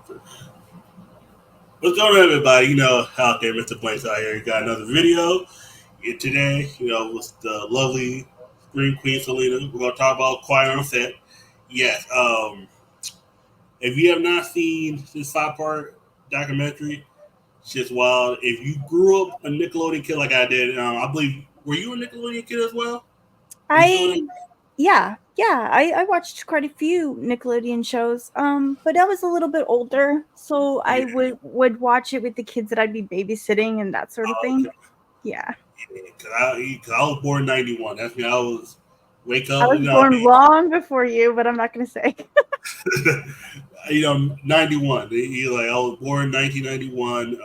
What's going on, everybody? Out there, Mr. Blanks out here. You got another video. And today, with the lovely Green Queen Selena, we're going to talk about Quiet on Set. Yes, if you have not seen this 5-part documentary, it's just wild. If you grew up a Nickelodeon kid like I did, I believe, were you a Nickelodeon kid as well? Were you still in? I watched quite a few Nickelodeon shows. But I was a little bit older, so Yeah. I would watch it with the kids that I'd be babysitting and that sort of thing. Okay. Yeah. Cause I was born in '91. That's me. I was wake I up. was born long before you, but I'm not gonna say. 91. I was born 1991.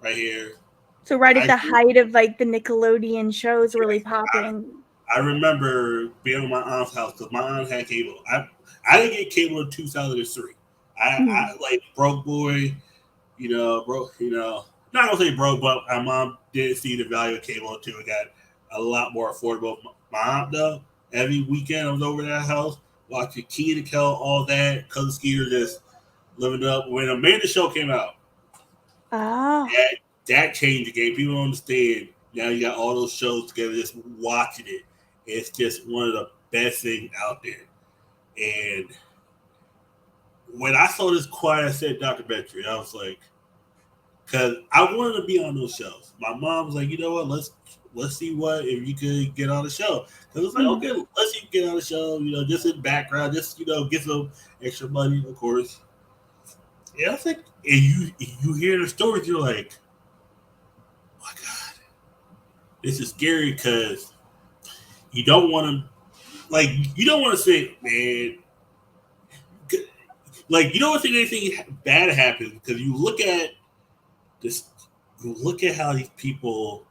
Right here. So right at I the height of like the Nickelodeon shows really popping. I remember being at my aunt's house because my aunt had cable. I didn't get cable in 2003. I like broke boy. Broke. Not gonna say broke, but my mom did see the value of cable until it got a lot more affordable. My aunt though, every weekend I was over at that house watching Key and Kel, all that. Cousin Skeeter just living up. When Amanda Show came out, Oh. that changed the game. People don't understand. Now you got all those shows together, just watching it. It's just one of the best things out there. And when I saw this Quiet Set documentary, I was like, because I wanted to be on those shows. My mom was like, you know what, let's see what if you could get on the show. Because it was like, okay, let's see if you get on the show. Just in the background, just get some extra money, of course. Yeah, I think, and you hear the stories, you're like, oh my God, this is scary because you don't want to, you don't want to say, man, you don't want to say anything bad happens because you look at this, you look at how these people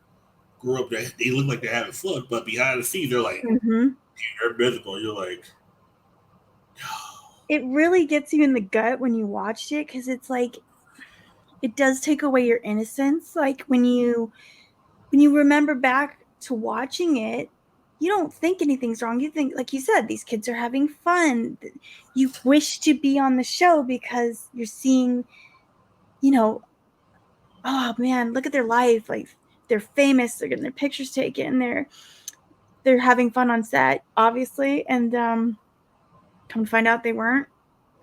grew up. They look like they're having fun, but behind the scenes, they're like, they're miserable. You're like, it really gets you in the gut when you watched it because it's like it does take away your innocence. Like when you remember back to watching it, you don't think anything's wrong. You think, like you said, these kids are having fun. You wish to be on the show because you're seeing, oh man, look at their life. Like they're famous. They're getting their pictures taken. They're having fun on set, obviously, and come to find out they weren't.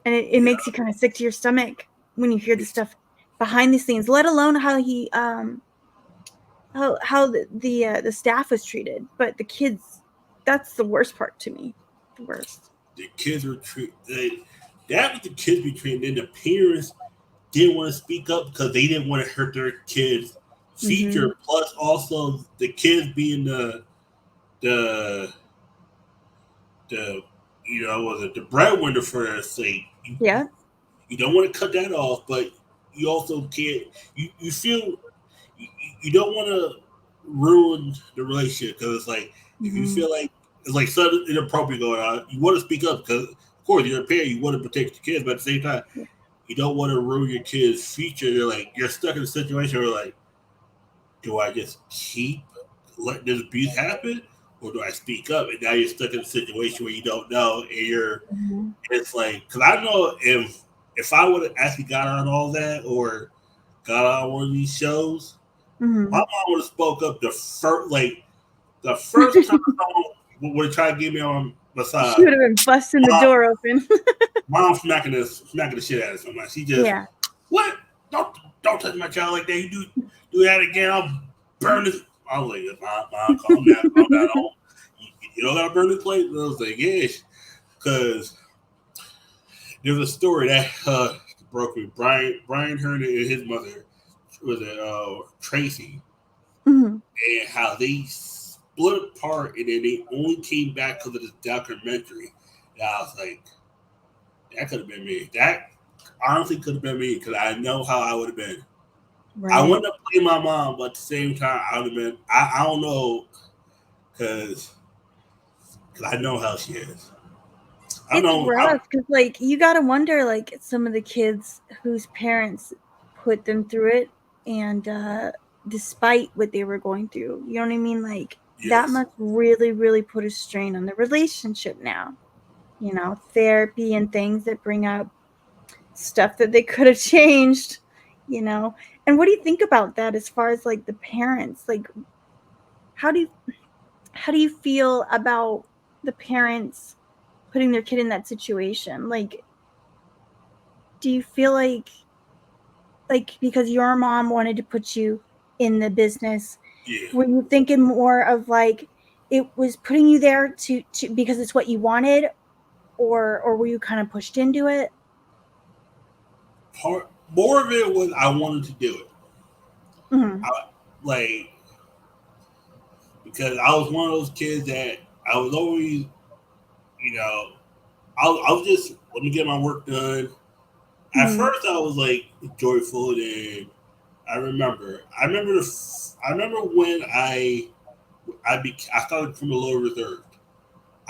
And it makes you kind of sick to your stomach when you hear the stuff behind the scenes. Let alone how he how the staff was treated, but the kids, that's the worst part to me. The worst. the kids were treated. That was the kids be treated. Then the parents didn't want to speak up because they didn't want to hurt their kids' future. Plus, also the kids being the was it the breadwinner for their sake. You don't want to cut that off, but you also can't. You feel you don't want to ruin the relationship because it's like if you feel like it's like something inappropriate going on, you want to speak up because of course you're a parent, you want to protect your kids, but at the same time, you don't want to ruin your kids' future. You're stuck in a situation where like, do I just keep letting this abuse happen, or do I speak up? And now you're stuck in a situation where you don't know, and it's like because I know if I would have actually got on all that or got on one of these shows, my mom would have spoke up the first time someone would try to get me on my side. She would have been busting the door open. Mom smacking the shit out of somebody. She just what? Don't touch my child like that. You do that again, I'll burn this. I was like, Mom, calm down. You don't gotta burn this plate. And I was like, yes, because there's a story that broke me. Brian Herndon and his mother was it Tracy, and how they split apart, and then they only came back because of this documentary. And I was like, that could have been me. That honestly could have been me because I know how I would have been. Right. I wouldn't have blamed my mom, but at the same time, I would have been. I don't know because I know how she is. It's rough because, like, you gotta wonder, like, some of the kids whose parents put them through it, and despite what they were going through, you know what I mean? Like, that must really, really put a strain on the relationship now. Therapy and things that bring up stuff that they could have changed, you know. And what do you think about that as far as like the parents? Like how do you feel about the parents putting their kid in that situation? Like do you feel like because your mom wanted to put you in the business, were you thinking more of like it was putting you there to because it's what you wanted, or were you kind of pushed into it? More of it was I wanted to do it. Mm-hmm. Like, because I was one of those kids that I was always, you know, I was just, let me get my work done. At Mm-hmm. first, I was like joyful, and I remember when I started from the lower reserve.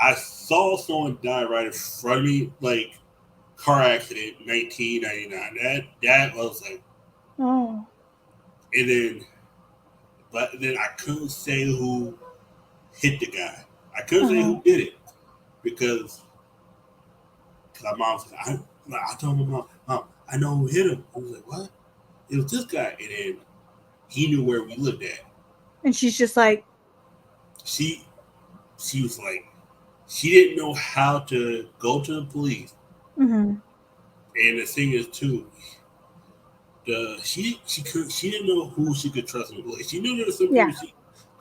I saw someone die right in front of me, like car accident, 1999. That was like, Oh. and then I couldn't say who hit the guy. I couldn't say Uh-huh. who did it because my mom was like, I told my mom, I know who hit him. I was like, what? It was this guy, and then he knew where we lived at. And she's just like, She was like, she didn't know how to go to the police. mm-hmm. And the thing is too, she didn't know who she could trust in the police. She knew there was some Yeah. people she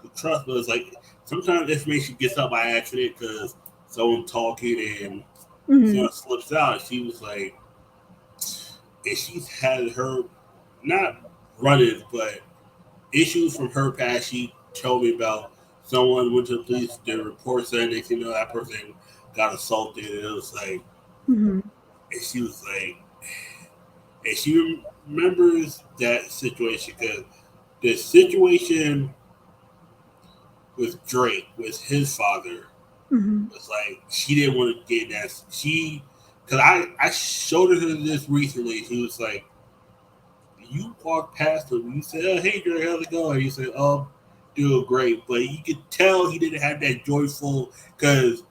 could trust, but it's like sometimes information gets out by accident because someone's talking and someone slips out. She was like, and she's had her not running, but issues from her past. She told me about someone went to the police, the report said they know that person got assaulted, and it was like, Mm-hmm. and she was like, and she remembers that situation because the situation with Drake, with his father, Mm-hmm. was like she didn't want to get that. Because I showed her this recently. She was like, you walked past him, you said, "Oh, hey, Drake, how's it going?" You said, "Oh, doing great," but you could tell he didn't have that joyful. Because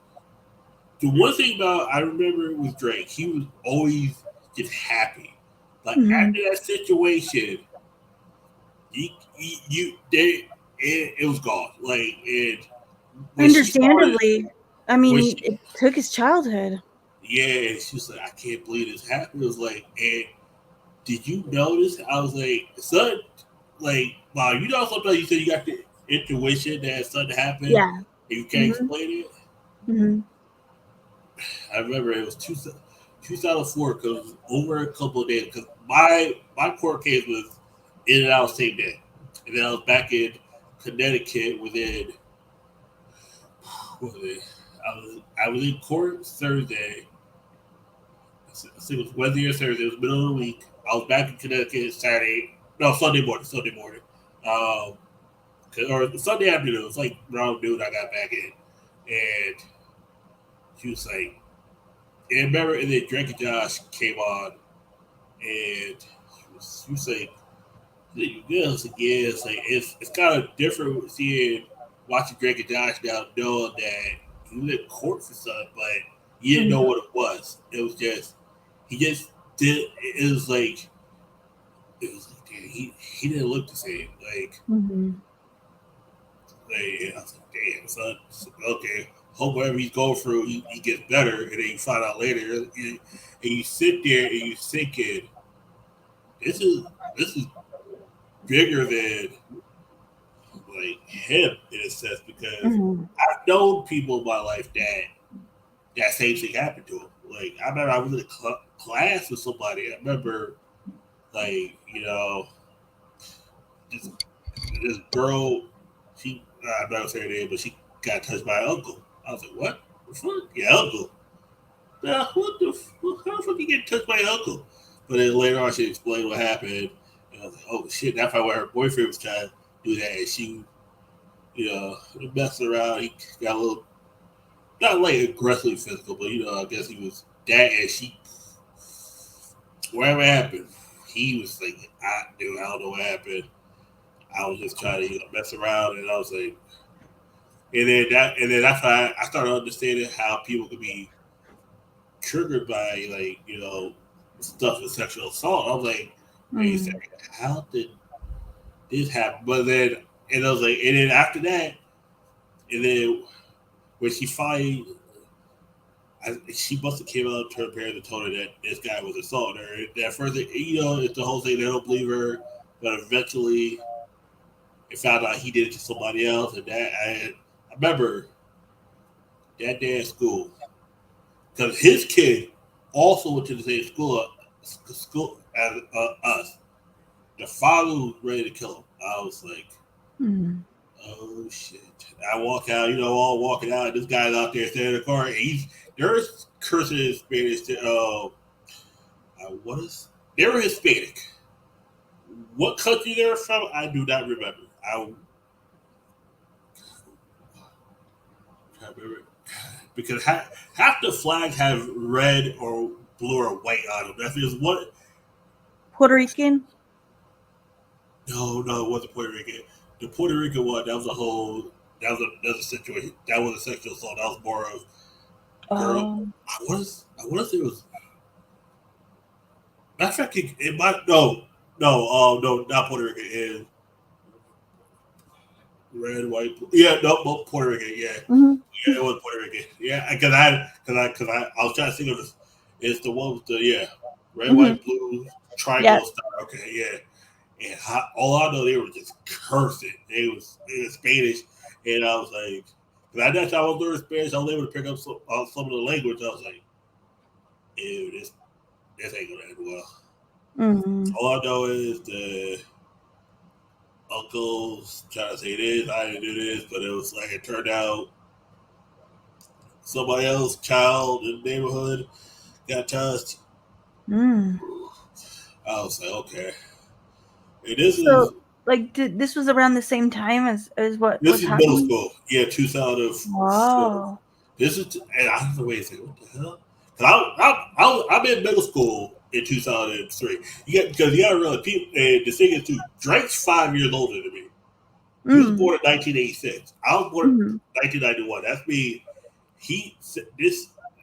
the one thing about I remember with Drake, he was always just happy. But Mm-hmm. after that situation, it was gone. Like when she started, Understandably, I when mean, she, it took his childhood. yeah, and she was like, I can't believe this happened. It was like, and did you notice? I was like, son, like, wow, you know, sometimes you say you got the intuition that something happened Yeah. and you can't Mm-hmm. explain it. Mm-hmm. I remember it was 2004 because it was over a couple of days. Because my court case was in and out same day, and then I was back in Connecticut within. What was it? I was in court Thursday. I think it was Wednesday or Thursday. It was middle of the week. I was back in Connecticut Saturday. No, Sunday morning. Sunday morning. Um, or Sunday afternoon. It was like around noon. I got back in, and she was like, and remember, and then Drake and Josh came on, and she was like, yeah, it's like, yeah, it's kind of different seeing watching Drake and Josh now, knowing that he was in court for something, but you didn't know Mm-hmm. what it was. It was just he just did. It was like damn, he didn't look the same. Mm-hmm. I was like, damn, son. Okay, hope whatever he's going through, he gets better, and then you find out later, and you sit there and you thinking, this is bigger than like him in a sense because Mm-hmm. I've known people in my life that same thing happened to him. Like I remember I was in a class with somebody. I remember like this this girl. I'm not gonna say her name, but she got touched by her uncle. I was like, what? The fuck? Your uncle? What the? How the fuck you get touched by your uncle? But then later on, she explained what happened. And I was like, oh shit! That's probably why her boyfriend was trying to do that, and she messing around. He got a little, not like aggressively physical, but I guess he was that, and she, whatever happened, he was like, dude, I don't know what happened. I was just trying to mess around, and I was like, and then that's why I started understanding how people could be triggered by like stuff with sexual assault. I was like, wait a second, how did this happen? But then, and I was like, and then after that, and then when she finally, she must have came out to her parents and told her that this guy was assaulting her. And at first, it's the whole thing, they don't believe her, but eventually, it found out he did it to somebody else. And that, I remember that day at school, because his kid also went to the same school as us. The father was ready to kill him. I was like, oh shit. I walk out, all walking out. This guy's out there standing in the car. And they're cursing in Spanish. They were Hispanic. What country they're from, I do not remember. I can't remember. Because half the flags have red or blue or white on them. That is what. Puerto Rican? No, it wasn't Puerto Rican. The Puerto Rican one, that was a situation. That was a sexual assault. That was more of girl. I want to say it was. Matter of fact, it might no, not Puerto Rican. It red, white, blue. Yeah, no, Puerto Rican. Yeah, yeah, it was Puerto Rican. Yeah, because I was trying to think of this. It's the one with the red, white, blue triangle star. Okay, yeah. And all I know, they were just cursing. It was Spanish, and I was like, because at that time I was learning Spanish, I was able to pick up some of the language. I was like, ew, this ain't gonna end well. All I know is the uncles trying to say this, I didn't do this, but it was like it turned out somebody else's child in the neighborhood got touched. I was like, okay. And this this was around the same time as what? This is middle school. Yeah, 2004. Wow. This is, and I have to wait and say, what the hell? Because I'm in middle school in 2003. Because you got to realize, the thing is, too, Drake's 5 years older than me. He was born in 1986. I was born in 1991. That's me.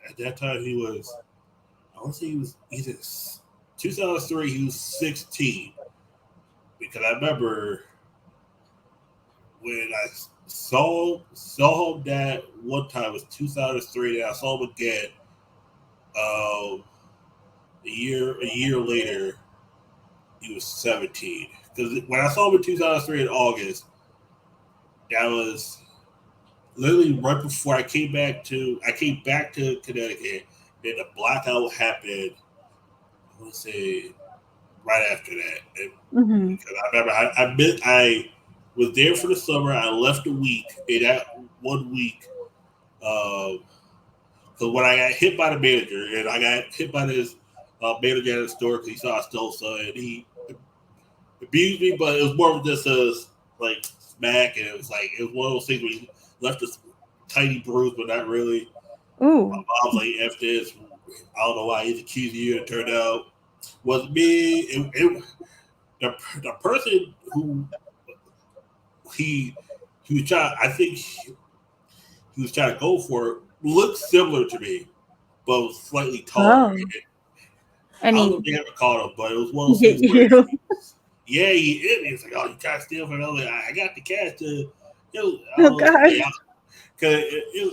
At that time, he was, I want to say he was either 2003, he was 16. Because I remember when I saw him that one time, it was 2003, and I saw him again a year later, he was 17. Because when I saw him in 2003 in August, that was literally right before I came back to Connecticut. Then the blackout happened, I want to say, right after that. Because I remember I was there for the summer. I left a week. And that 1 week, because when I got hit by the manager, and I got hit by this manager at the store because he saw I stole something, and he abused me, but it was more of just a smack, and it was one of those things where he left a tiny bruise, but not really. Ooh. My mom's like, F this. I don't know why he's accusing you. It turned out was me. The person who he was trying, I think he was trying to go for, looked similar to me, but was slightly taller. Oh. I don't know if they ever caught him, but it was one of those things where he hit me. It's like, oh, you trying to steal from me? I was like, I got the cash to. Because it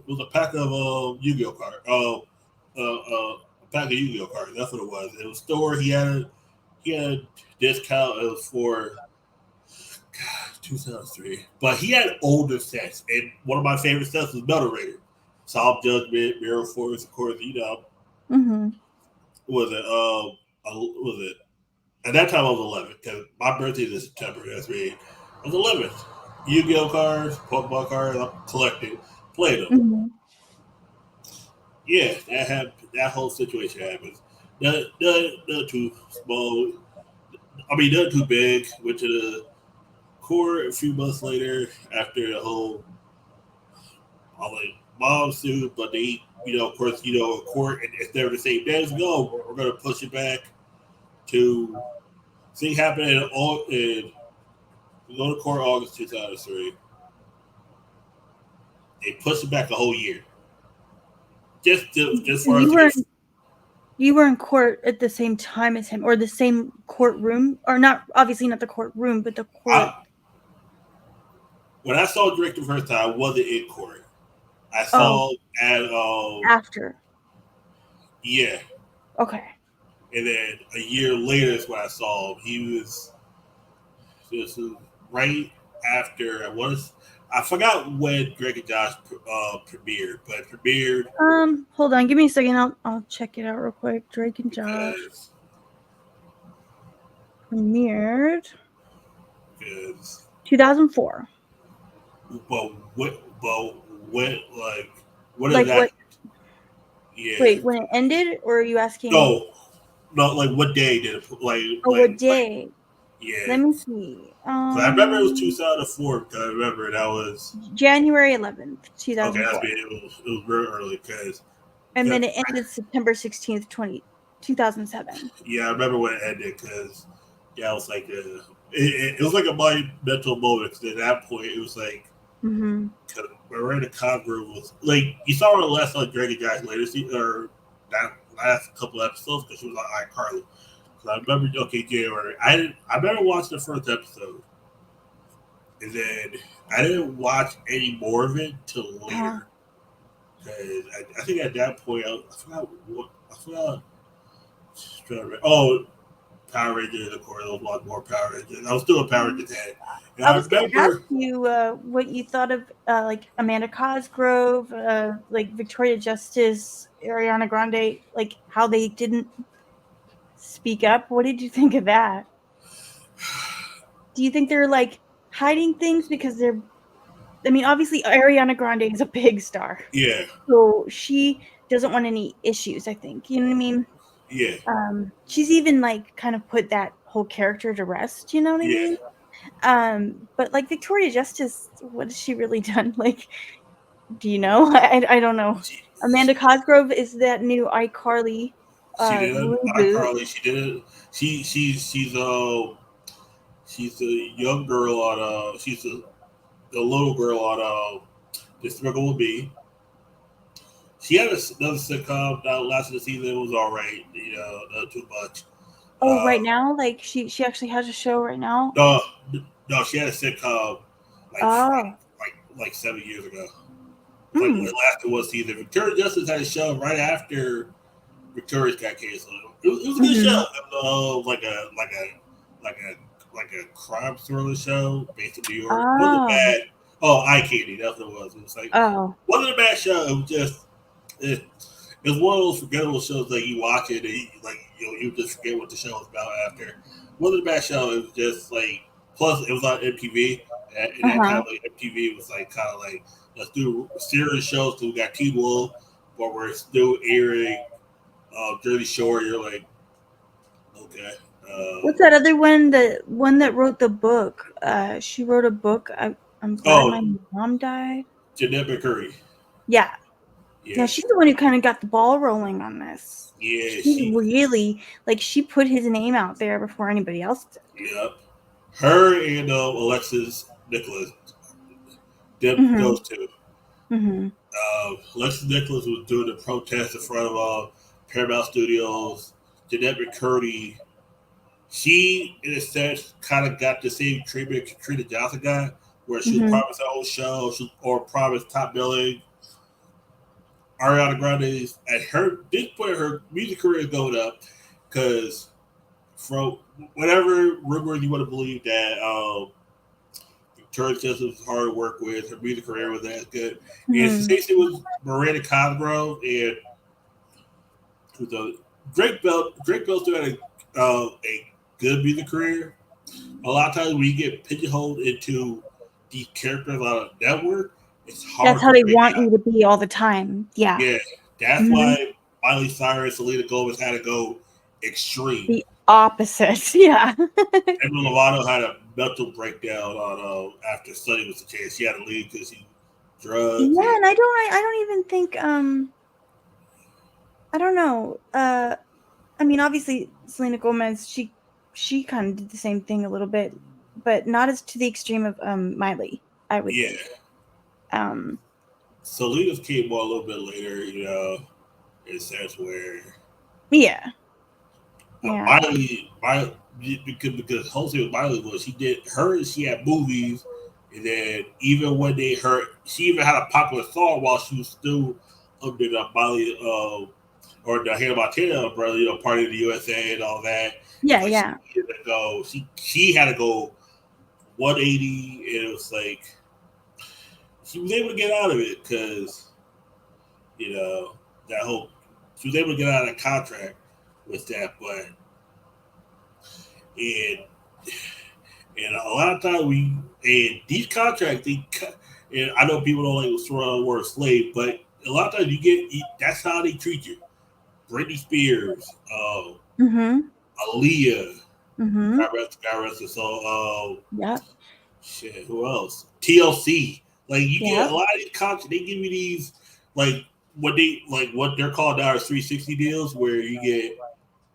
was a pack of Yu-Gi-Oh cards. A pack of Yu-Gi-Oh cards. That's what it was. It was a store. He had a discount. It was for 2003. But he had older sets, and one of my favorite sets was Metal Raider. Solemn Judgment, Mirror Force, of course. Was it? At that time, I was 11 because my birthday is in September. That's me. I was 11. Yu-Gi-Oh cards, Pokemon cards, I collected, played them. Yeah, that whole situation happens. Not too small. I mean, not too big. Went to the court a few months later after the whole mom sued, but they, of course, court, and it's never the same day as go. We're going to push it back to see happen in we go to court August 2003. They pushed it back a whole year. Just for us. You were in court at the same time as him, or the same courtroom, or not? Obviously, not the courtroom, but the court. When I saw Drake the first time, I wasn't in court. I Oh, saw at after. Yeah, Okay. and then a year later is when I saw him. He was this was right after I forgot when Drake and Josh premiered, but it premiered. Hold on, give me a second. I'll check it out real quick. Drake and Josh premiered 2004. But what like what is Like that? what? Yeah. Wait, when it ended, or are you asking? No, like what day did it? What day? Yeah. Let me see. I remember it was 2004 because I remember that was January 11th, okay. 2004. It was real early because. And then it ended September 16th, 2007. Yeah, I remember when it ended because it was like it was like a monumental moment because at that point it was like Miranda Cosgrove was like you saw her last on Drake and Josh later or that last couple episodes because she was on iCarly. So I remember January. I remember watching the first episode, and then I didn't watch any more of it till later. Because I think at that point I forgot what I forgot. Oh, Power Rangers, of course, there was a lot more Power Rangers. I was still a Power Rangers head. I was going to ask you what you thought of like Amanda Cosgrove, like Victoria Justice, Ariana Grande, like how they didn't speak up. What did you think of that? Do you think they're like hiding things because they're? I mean, obviously Ariana Grande is a big star. Yeah. So she doesn't want any issues. I think you know what I mean. Yeah. She's even like kind of put that whole character to rest. You know what I mean? But like Victoria Justice, what has she really done? Like, do you know? I don't know. Amanda Cosgrove is that new iCarly reboot. iCarly. She did it. She's a young girl on she's a little girl on Despicable Me. She had another sitcom that lasted the season. It was all right. You know, not too much. Oh, right now, like she actually has a show right now. No, she had a sitcom like 7 years ago. Like it lasted one season. Victoria Justice had a show right after Victoria's got canceled. It was a good show. It was like a crime thriller show based in New York. It wasn't bad. Oh, Eye Candy. That's what it was. It was like wasn't a bad show. It was just it was one of those forgettable shows that you watch it and you just forget what the show was about after. It wasn't a bad show. It was just like plus it was on MTV and that time like MTV was like kind of like let's do serious shows because we got Teen Wolf, but we're still airing Jersey Shore. You're like, okay. What's that other one? The one that wrote the book. She wrote a book. I'm glad my mom died. Jeanette McCurdy. Yeah. Yeah, she's the one who kind of got the ball rolling on this. Yeah, she really like she put his name out there before anybody else did. Yep. Her and Alexis Nicholas. Those two. Alexis Nicholas was doing the protest in front of Paramount Studios. Jeanette McCurdy, she in a sense kind of got the same treatment Katrina Johnson got, where she was promised her own show or promised top billing. Ariana Grande at this point her music career is going up because from whatever rumors you want to believe that Victoria Justice was hard to work with, her music career was that good. And Stacey was Miranda Cosgrove and Drake Bell. Drake Bell still had a good music career. A lot of times when you get pigeonholed into these characters on a network, it's hard. That's how they want you to be all the time. Yeah. Yeah. That's why Miley Cyrus, Selena Gomez had to go extreme. The opposite. Yeah. Demi Lovato had a mental breakdown on after Sunny was the chance. She had to leave because she drugs. Yeah, and I don't even think I don't know. I mean, obviously Selena Gomez, she kind of did the same thing a little bit, but not as to the extreme of Miley, I would think. Selena's came on a little bit later, you know, in a sense where Yeah. Yeah. Miley, because Jose with Miley was she had movies, and then even when she even had a popular song while she was still under the Miley or the Hannah Montana umbrella, Party of the USA and all that. Yeah, But yeah. She had to go 180, and it was like she was able to get out of it because that whole she was able to get out of that contract with that, but and a lot of times these contracts and I know people don't like to throw out the word slave, but a lot of times that's how they treat you. Britney Spears, Aaliyah, God rest her soul. Yeah. Shit, who else? TLC. Like you get Yep. a lot of these contracts. They give you these what they're called now is 360 deals, where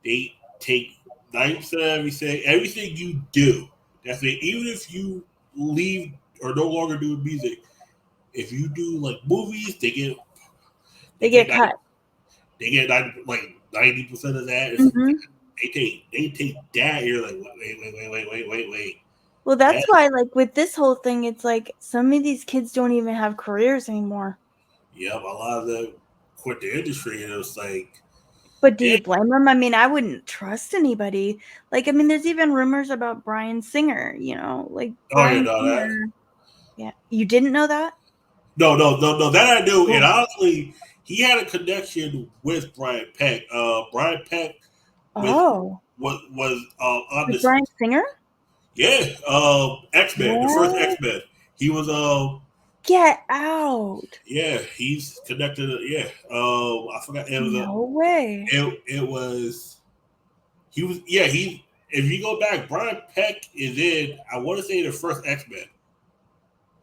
they take 90% of everything you do. That's it. Even if you leave or no longer do music, if you do like movies, they get cut. They get 90% of that. They take that. You're like, wait. Well, that's why, like, with this whole thing, it's like some of these kids don't even have careers anymore. Yep, a lot of them quit the industry, and it was like. But do you blame them? I mean, I wouldn't trust anybody. Like, I mean, there's even rumors about Bryan Singer. Bryan Singer. Yeah, you didn't know that? No. That I knew, and honestly, he had a connection with Brian Peck. Brian Peck. Was on with Bryan Singer? Yeah, X-Men, the first X-Men. He was Get out. Yeah, he's connected. Yeah, I forgot. It was no way. It was. He was. Yeah, he. If you go back, Brian Peck is in. I want to say the first X-Men.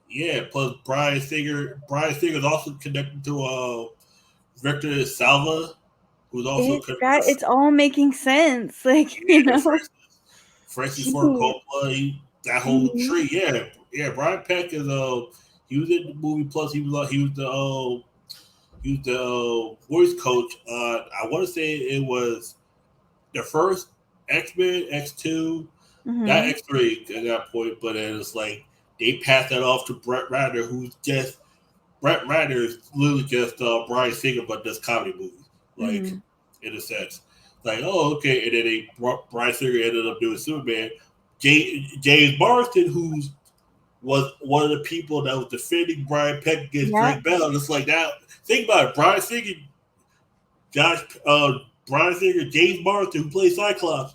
Yeah, plus Bryan Singer. Bryan Singer is also connected to Victor Salva, who's also connected. It's all making sense. Francis Ford Coppola, that whole tree. Yeah. Brian Peck is he was in the movie. Plus, he was the voice coach. I want to say it was the first X-Men, X2, not X3 at that point, but it was like they passed that off to Brett Ratner, Brett Ratner is literally just Bryan Singer, but does comedy movies, in a sense. Like, oh, okay, and then Bryan Singer ended up doing Superman. James Marsden, who was one of the people that was defending Brian Peck against Drake Bell, just like that. Think about it, Bryan Singer, James Marsden, who played Cyclops.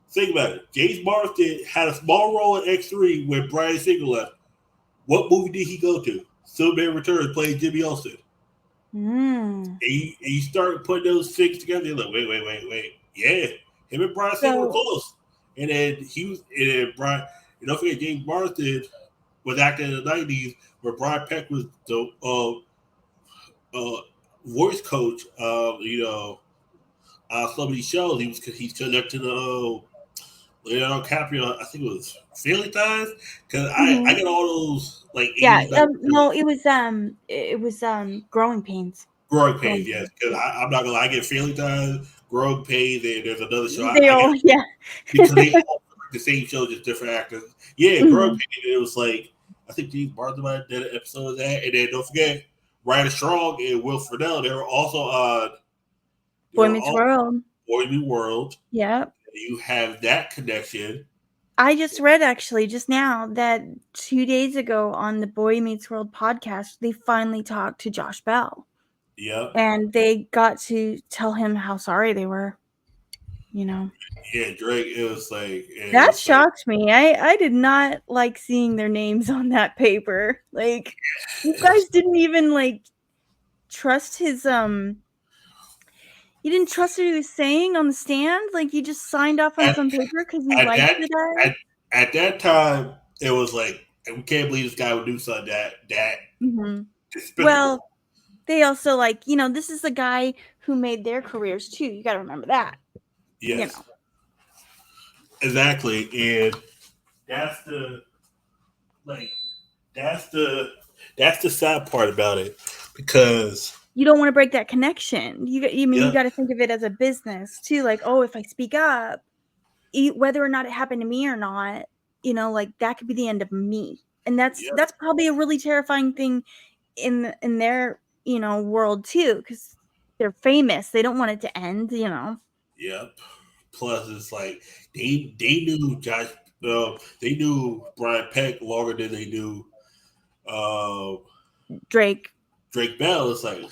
Think about it. James Marsden had a small role in X3 when Bryan Singer left. What movie did he go to? Superman Returns, playing Jimmy Olsen. And you start putting those things together. You're like, wait. Yeah, him and Bryan Singer were close. And then Brian. You don't forget, James Marsden was acting in the '90s, where Brian Peck was the voice coach. Some of these shows he's connected to Leonardo DiCaprio. I think it was Family Ties, because I get all those like. No, it was Growing Pains. Growing Pains, yes. Because I'm not gonna lie, I get Family Ties, Growing Pains, and there's another show. Because they all the same show, just different actors. Yeah, Growing Pains. It was like I think James Marsden did an episode of that, and then don't forget Ryder Strong and Will Friedle. They were also on Boy Meets World. Boy Meets World. Yep. You have that connection. I just read actually just now that 2 days ago on the Boy Meets World podcast, they finally talked to Josh Bell. Yep. And they got to tell him how sorry they were. Yeah, Drake. It was like that shocked me. I did not like seeing their names on that paper. Like, you guys didn't even trust his You didn't trust what he was saying on the stand? Like, you just signed off on some paper because you liked the guy? At that time, it was like, we can't believe this guy would do something that Well, they also, this is the guy who made their careers, too. You got to remember that. Yes. Exactly. And that's the sad part about it. Because you don't want to break that connection. You Yeah. got to think of it as a business too. Like, oh, if I speak up, whether or not it happened to me or not, like that could be the end of me. And that's Yep. probably a really terrifying thing in their, world too, because they're famous. They don't want it to end, Yep. Plus, it's like they knew Josh. They knew Brian Peck longer than they knew uh, Drake. Drake Bell. It's like,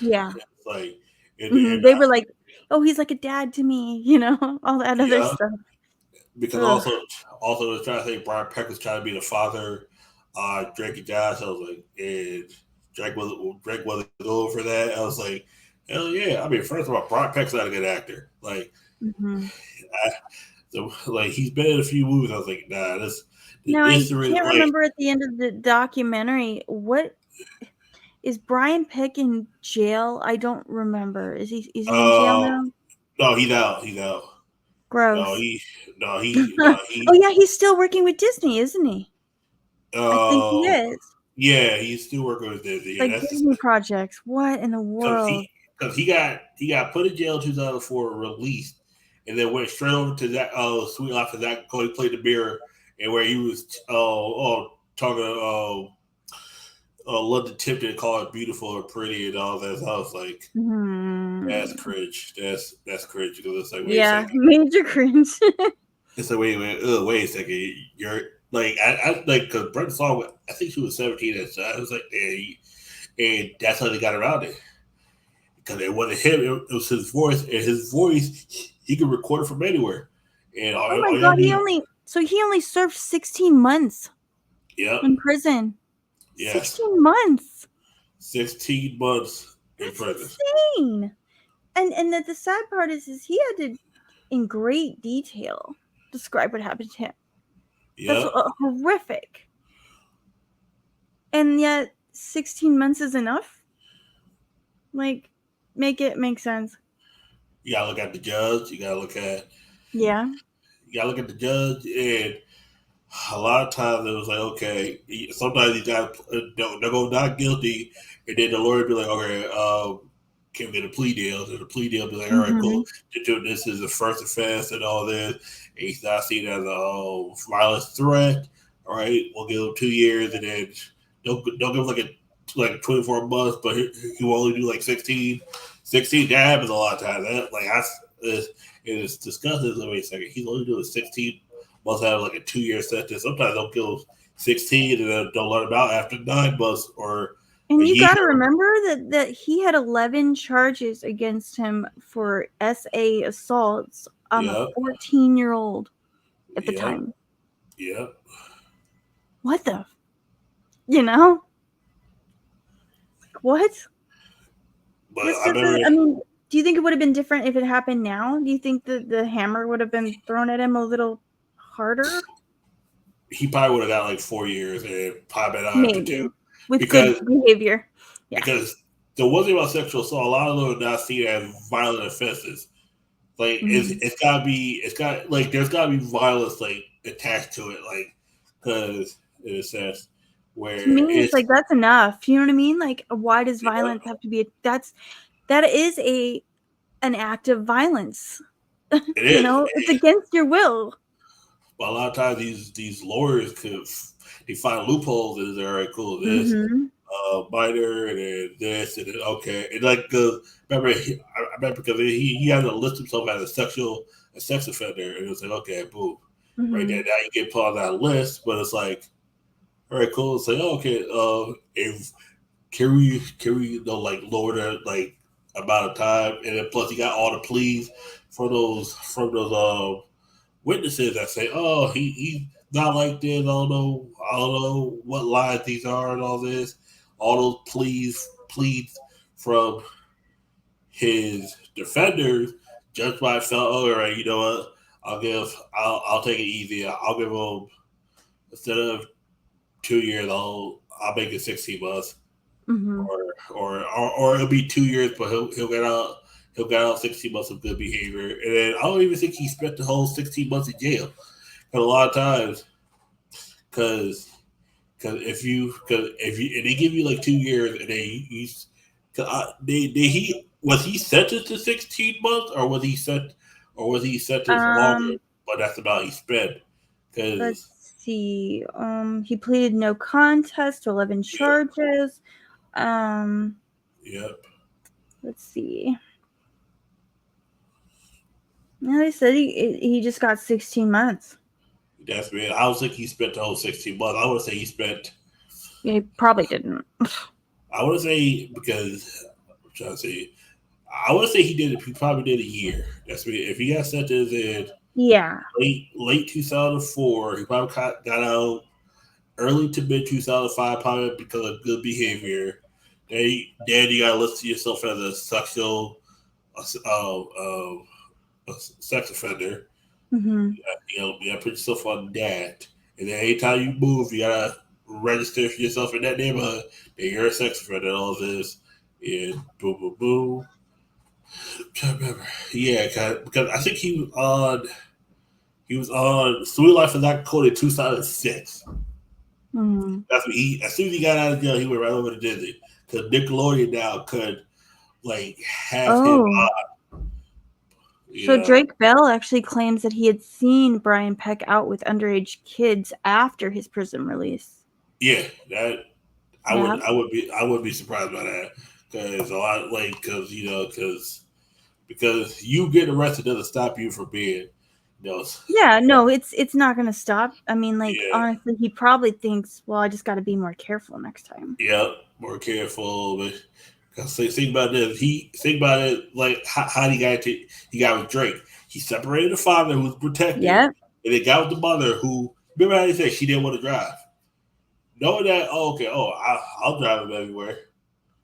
and They were like, oh, he's like a dad to me, all that other yeah, stuff. because also they're trying to say Brian Peck was trying to be the father, Drake and Josh. I was like, and Drake wasn't going for that. I was like, hell yeah. I mean, first of all, Brian Peck's not a good actor. Like, like he's been in a few movies. I was like, nah, this. Now I can't remember at the end of the documentary what is Brian Peck in jail? I don't remember. Is he in jail now? No, he's out. He's out. Gross. Oh yeah, he's still working with Disney, isn't he? I think he is. Yeah, he's still working with Disney. Like Disney projects. What in the world? Because he got put in jail in 2004, released, and then went straight over to that Sweet Life of Zach. He played the mirror, and where he was talking London Tipton, call it beautiful or pretty and all that. So I was like, that's cringe. That's cringe because it's like, wait a second. Major cringe. It's like, wait a second. You're like, I like because Brenda Song. I think she was 17 at the time. I was like, and that's how they got around it because it wasn't him. It was his voice, and his voice he could record it from anywhere. And oh my god, he only served 16 months. Yeah. In prison. Yeah. 16 months. 16 months in prison. Insane. And the sad part is he had to, in great detail, describe what happened to him. Yeah. That's horrific. And yet 16 months is enough? Like, make it make sense. You gotta look at the judge. You gotta look at the judge, and a lot of times it was like, okay, sometimes you got they'll go not guilty, and then the lawyer be like, okay, can we get a plea deal? And the plea deal be like, all right, cool. This is the first offense and all this. And he's not seen as a violent threat. All right, we'll give him 2 years, and then don't give him like 24 months, but he will only do like 16. 16, that happens a lot of times. It is disgusting. Wait a second, he's only doing 16 months out of like a 2-year sentence. Sometimes they'll kill 16 and then don't let him out after 9 months or. And you got to remember that he had 11 charges against him for SA assaults on a 14-year-old at the time. Yep. What the? What? But I mean, do you think it would have been different if it happened now? Do you think that the hammer would have been thrown at him a little harder? He probably would have got like 4 years and probably been out after 2. With good behavior. Yeah. Because the one thing about sexual assault, a lot of them are not seen as violent offenses. Like it's gotta be there's gotta be violence like attached to it, like because in a sense where to me it's like that's enough. You know what I mean? Like why does violence have to be that is an act of violence. It's against your will. But a lot of times these lawyers they find loopholes and they're all right, cool. This minor and then this and then okay, and like I remember because he had to list himself as a sex offender, and it was like okay, boom, right there. Now you get put on that list, but it's like all right, cool. It's like okay, if can we like lower the like amount of time, and then plus you got all the pleas from those witnesses that say, oh, he's not like this. I don't know what lies these are and all this. All those pleads from his defenders. Judge White felt, all right, you know what? I'll take it easy. I'll give him instead of 2 years, I'll make it 16 months, or it'll be 2 years, but he'll get out. He'll get out 16 months of good behavior, and then I don't even think he spent the whole 16 months in jail. But a lot of times, because if they give you like 2 years, and then Was he sentenced to 16 months, or was he sentenced longer? Um, But that's about he spent. Because let's see. He pleaded no contest to 11 charges. Yep. Let's see. No, they said he just got 16 months. That's weird. I don't think he spent the whole 16 months. I would say he spent. Yeah, he probably didn't. I would say because I'm trying to say. I would say he did. He probably did a year. That's weird. If he got sentenced in Yeah. late 2004, he probably got out early to mid 2005, probably because of good behavior. Then you gotta list yourself as a sexual, a sex offender. Mm-hmm. You gotta put yourself on that. And then anytime you move, you gotta register yourself in that neighborhood that you're a sex offender. All this, and boom, boom, boom. I'm trying to remember. Yeah, because I think he was on Sweet Life of Zack Cody in 2006. Mm-hmm. That's what as soon as he got out of jail, he went right over to Disney. Because Nickelodeon now could have him Oh. on. So Drake Bell actually claims that he had seen Brian Peck out with underage kids after his prison release. Yeah, that I would be surprised by that because a lot because you getting arrested doesn't stop you from being Yeah, no, it's not gonna stop. I mean, yeah. honestly, he probably thinks, well, I just got to be more careful next time. Yeah, more careful. But think about this. Think about it how he got with Drake. He separated the father who was protected, Yep. and they got with the mother who remember how they said she didn't want to drive. Knowing that, I'll drive him everywhere.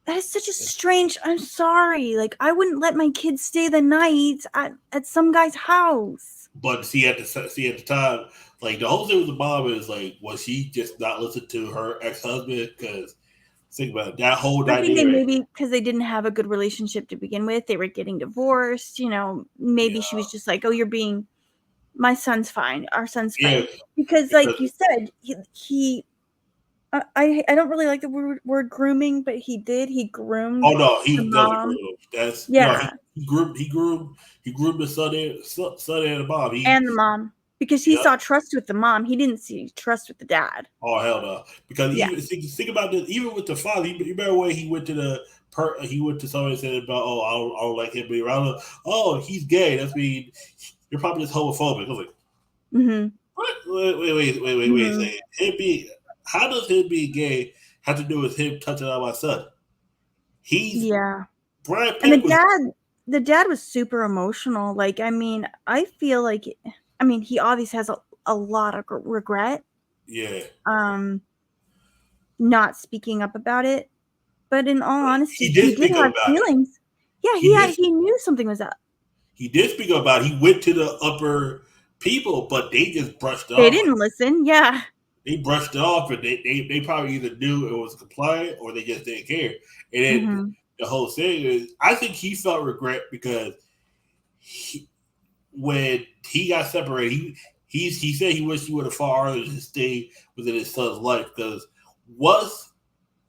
That is such a strange. I'm sorry. I wouldn't let my kids stay the night at some guy's house. But see at the time, the whole thing with the mom is was she just not listening to her ex husband? Because think about it, that whole I think dynamic. maybe because they didn't have a good relationship to begin with, they were getting divorced. Maybe she was just like, "Oh, you're being, my son's fine. Our son's fine." Because, like you said, he I don't really like the word grooming, but he groomed. Oh no, he was mom. definitely groomed. That's Yeah. No, he groomed the son and the mom. And the mom. Because he saw trust with the mom. He didn't see trust with the dad. Oh hell no! Because even think about this. Even with the father, you remember when he went to he went to somebody and said about I don't like him being around. Oh, he's gay. That's mean you're probably just homophobic. I was like, what? Wait a second. How does him being gay have to do with him touching on my son? Brian Peck and the dad was super emotional. I feel like he obviously has a lot of regret. Yeah. Not speaking up about it, but in all honesty, he did have feelings. Yeah, he knew something was up. He did speak about. He went to the upper people, but they just brushed it off. They didn't listen. Yeah. They brushed it off, and they probably either knew it was compliant or they just didn't care. And then the whole thing is, I think he felt regret because when he got separated, he said he wished he would have fought harder to stay within his son's life because once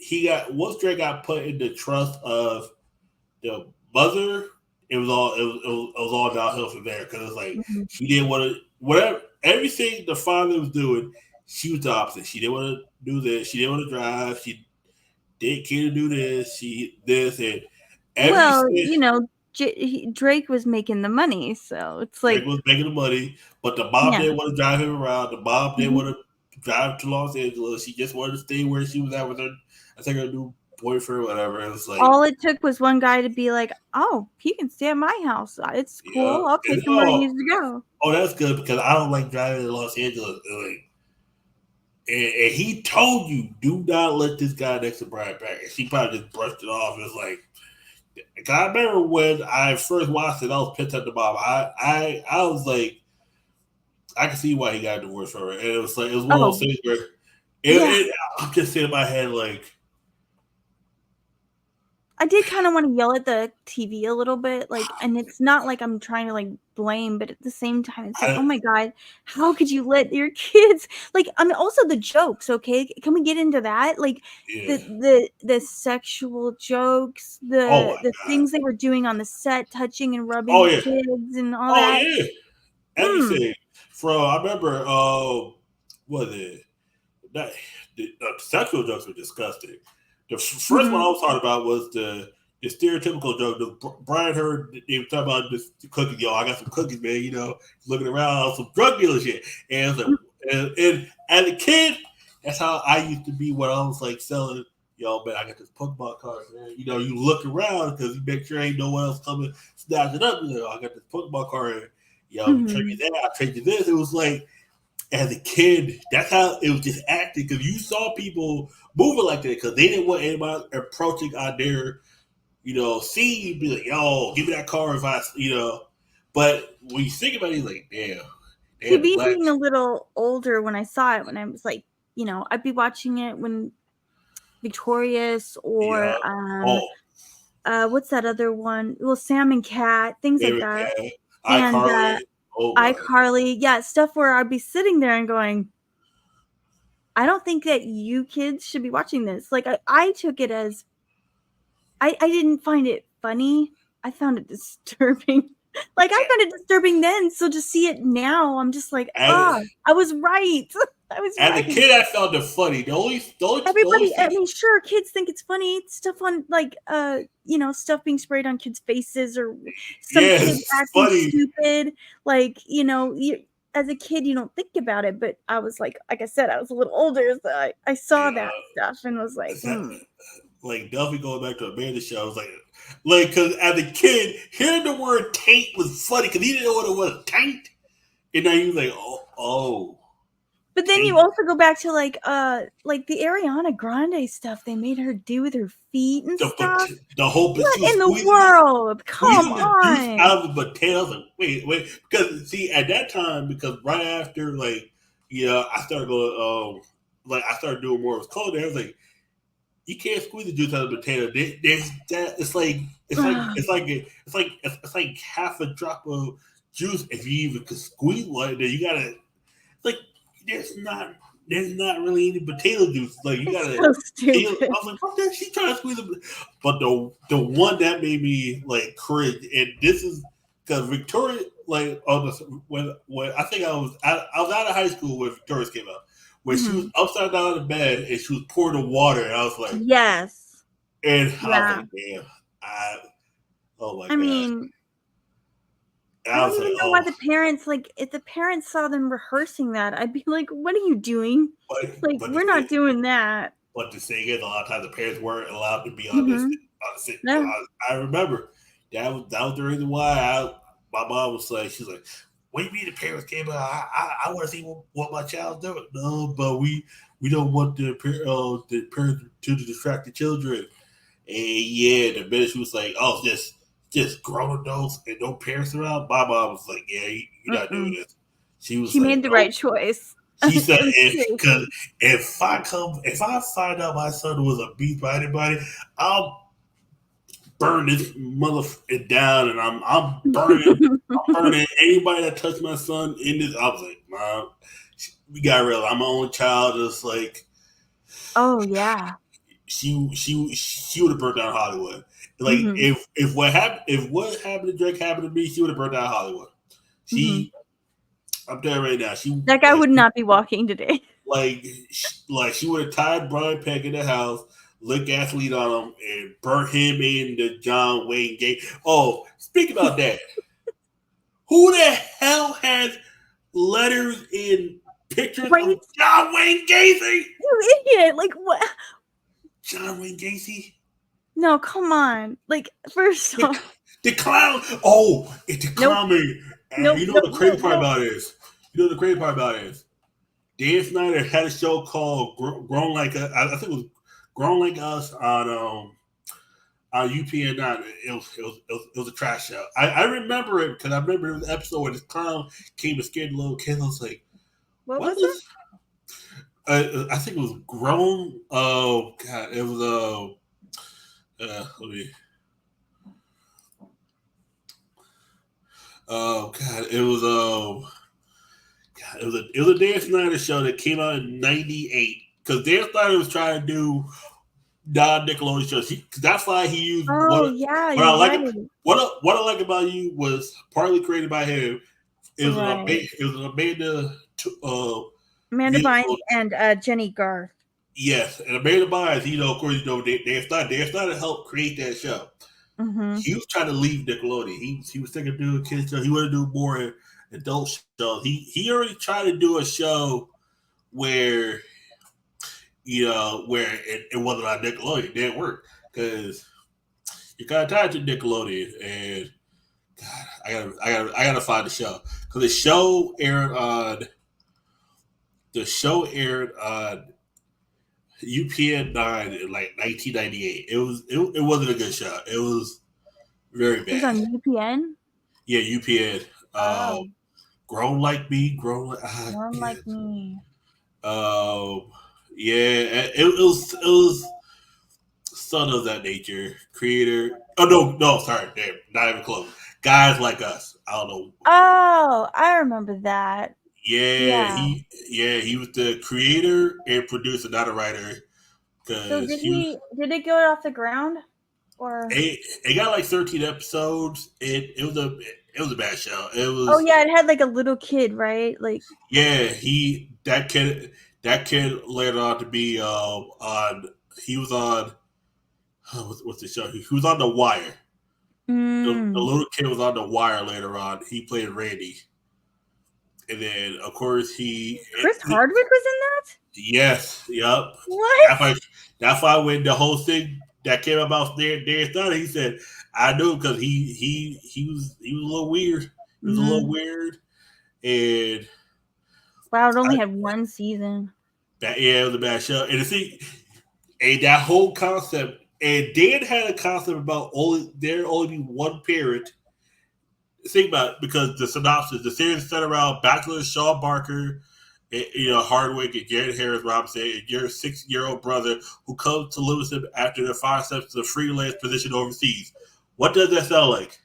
Drake got put in the trust of the mother, it was all downhill from there because it's she didn't want to whatever everything the father was doing. She was the opposite. She didn't want to do this. She didn't want to drive. She didn't care to do this. Drake was making the money, so it's Drake was making the money, but the mom didn't want to drive him around. The mom didn't want to drive to Los Angeles. She just wanted to stay where she was at with her. I think her new boyfriend, whatever. It was all it took was one guy to be like, "Oh, he can stay at my house. It's cool. I'll take him where he needs to go." Oh, that's good because I don't like driving to Los Angeles. And he told you, do not let this guy next to Brian Peck. And she probably just brushed it off. It's I remember when I first watched it, I was pissed at the mom. I was like, I can see why he got divorced from her. And it was one of those things where I'm just sitting in my head I did kind of want to yell at the TV a little bit, like, and it's not like I'm trying to like blame, but at the same time, it's like, oh my God, how could you let your kids like? I mean, also the jokes. Okay, can we get into that? Like the sexual jokes, the things they were doing on the set, touching and rubbing the kids and all that. Yeah, everything. I remember, what was it? That the sexual jokes were disgusting. The first one I was talking about was the stereotypical joke. Brian heard they were talking about the cookies. Yo, I got some cookies, man. You know, looking around some drug dealer shit. And, and as a kid, that's how I used to be when I was like selling. Yo, man, I got this Pokemon card, man. You know, you look around because you make sure ain't no one else coming snatch it up. You know, I got this Pokemon card. Yo, trade me that. I trade you this. It was like, as a kid, that's how it was just acting, because you saw people moving like that because they didn't want anybody approaching on their, scene. You'd be like, yo, give me that car if I, But when you think about it, it's like, damn. See, me being a little older when I saw it, when I was like, I'd be watching it when Victorious or what's that other one? Well, Sam and Cat, things like that. iCarly. iCarly, yeah, stuff where I'd be sitting there and going, I don't think that you kids should be watching this. Like, I took it as, I didn't find it funny. I found it disturbing. Like, I found it disturbing then, so to see it now, I'm just like, I was right. As a kid, I found it funny. Everybody, I mean, sure, kids think it's funny. Stuff on, like, stuff being sprayed on kids' faces or some kids acting stupid. Like, as a kid, you don't think about it. But I was like I said, I was a little older, so I saw that stuff and was like, Like, Duffy going back to Amanda show, I was like, because as a kid, hearing the word taint was funny because he didn't know what it was, taint. And now he was like, oh. But then you also go back to like the Ariana Grande stuff they made her do with her feet and stuff. The whole what in the world? Come on! Out of the potato. Like, wait, because see, at that time, because right after I started going, I started doing more of clothing. I was like, you can't squeeze the juice out of the potato. It's like half a drop of juice if you even could squeeze one. Then you gotta there's not really any potato juice. Like, you gotta. So stupid. I was like, what the? She trying to squeeze it. But the one that made me like cringe, and this is because Victoria, when I think I was out of high school when Victoria's came out, when she was upside down in bed and she was pouring the water, and I was like, yes. And I was like, damn, oh my god. I mean. I don't even know why the parents, if the parents saw them rehearsing that, I'd be like, what are you doing? But we're not doing that. But the thing is, a lot of times the parents weren't allowed to be on this. Yeah. I remember that was the reason why my mom was like, she's like, what do you mean the parents came out? I want to see what my child's doing. No, but we don't want the parents to distract the children. And the minute she was like, oh, just grown adults and no parents around, my mom was like, yeah, you're not doing this. She made the right choice. She said, because if I find out my son was abused by anybody, I'll burn this motherfucker down, and I'm burning anybody that touched my son in this. I was like, Mom, we got real. I'm my own child. It's like, oh yeah, she would have burned down Hollywood. Like, if what happened to Drake happened to me, she would have burned down Hollywood. I'm telling you right now, that guy would not be walking today. Like she would have tied Brian Peck in the house, lit gasoline on him, and burnt him in the John Wayne Gacy. Oh, speaking about that, who the hell has letters in pictures of John Wayne Gacy? You idiot! Like what? John Wayne Gacy? No, come on. Like, first off, the clown. Oh, it's the clown man. And you know what the crazy part about it is? Dan Snyder had a show called Grown Like Us. I think it was Grown Like Us on UPN 9. It was a trash show. I remember it because I remember it was an episode where this clown came and scared the little kids. I was like, what was it? I think it was Grown. Oh God, it was Let me. Oh God, it was a Dan Snyder show that came out in '98 because Dan Snyder was trying to do non-Nickelodeon shows. That's why he used Oh yeah, what I you're like. right. What I like about you was partly created by him. It was Right. it was Amanda Bynes and Jenny Garth. Yes, and Amanda Bynes. Of course, Dan Snyder helped create that show. Mm-hmm. He was trying to leave Nickelodeon. He was thinking of doing a kids show. He wanted to do more adult shows. He already tried to do a show where where it wasn't on Nickelodeon. It didn't work because you're kind of tied to Nickelodeon. And God, I gotta find the show because the show aired on UPN 9 in like 1998. It wasn't a good show. It was very bad. It was on UPN. Yeah, UPN. Oh. Grown Like Me, Grown Like Me. Yeah, it was Son of That Nature creator. Oh no, sorry, damn, not even close. Guys Like Us. I don't know. Oh, I remember that. Yeah. He was the creator and producer, not a writer. So did it go off the ground? Or it got like 13 episodes. It was a bad show. It was. Oh yeah, it had like a little kid, right? Like yeah, that kid later on to be on. He was on. What's the show? He was on The Wire. The little kid was on The Wire later on. He played Randy. And then, of course, Chris Hardwick was in that? Yes. Yep. What? That's why when the whole thing that came about Dan Snyder, he said, I knew because he was a little weird. He was a little weird. And wow, it only had one season. It was a bad show. And that whole concept, and Dan had a concept about there only be one parent. Think about it, because the synopsis, the series is set around bachelor Shaw Barker, Hardwick, and Jared Harris Robinson, and your 6-year-old brother who comes to live with him after their 5 steps to a freelance position overseas. What does that sound like?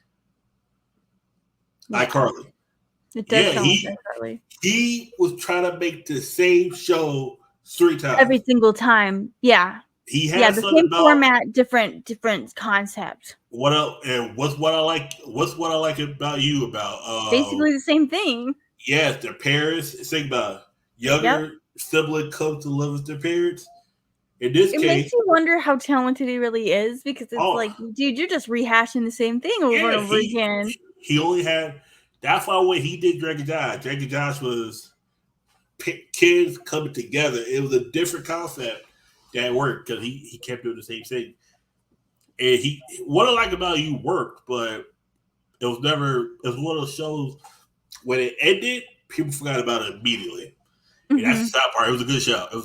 Yeah. iCarly. It does sound like iCarly. He was trying to make the same show 3 times. Every single time. Yeah. He had the same format, different concept. What's what I like about you about basically the same thing. Yes, their parents. Think about younger sibling comes to live with their parents. In this case, it makes you wonder how talented he really is, because it's like, dude, you're just rehashing the same thing over and over again. He only had. That's why when he did Drake and Josh was kids coming together. It was a different concept that worked because he kept doing the same thing. And what I like about you worked, but it was one of those shows when it ended, people forgot about it immediately. And that's the sad part. It was a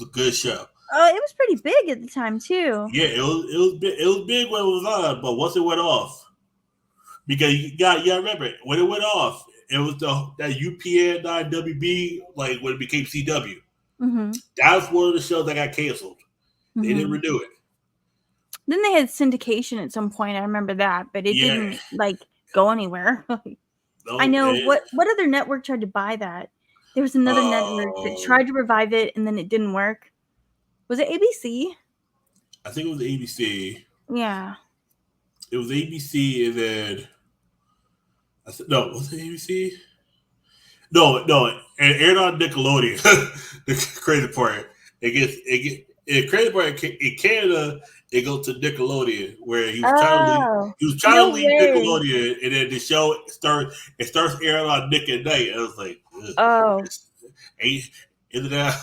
good show. Oh, it was pretty big at the time too. Yeah, it was big when it was on, but once it went off, because you got remember when it went off, it was that UPN 9 WB, like when it became CW. That was one of the shows that got canceled. They didn't renew it. Then they had syndication at some point. I remember that, but it didn't go anywhere. I know what other network tried to buy that. There was another network that tried to revive it, and then it didn't work. Was it ABC? I think it was ABC. Yeah. It was ABC, and then no, was it ABC? No, it aired on Nickelodeon. The crazy part, crazy part in Canada, it goes to Nickelodeon, where he was trying to leave Nickelodeon, and then the show starts airing on Nick at Night. And I was like, isn't that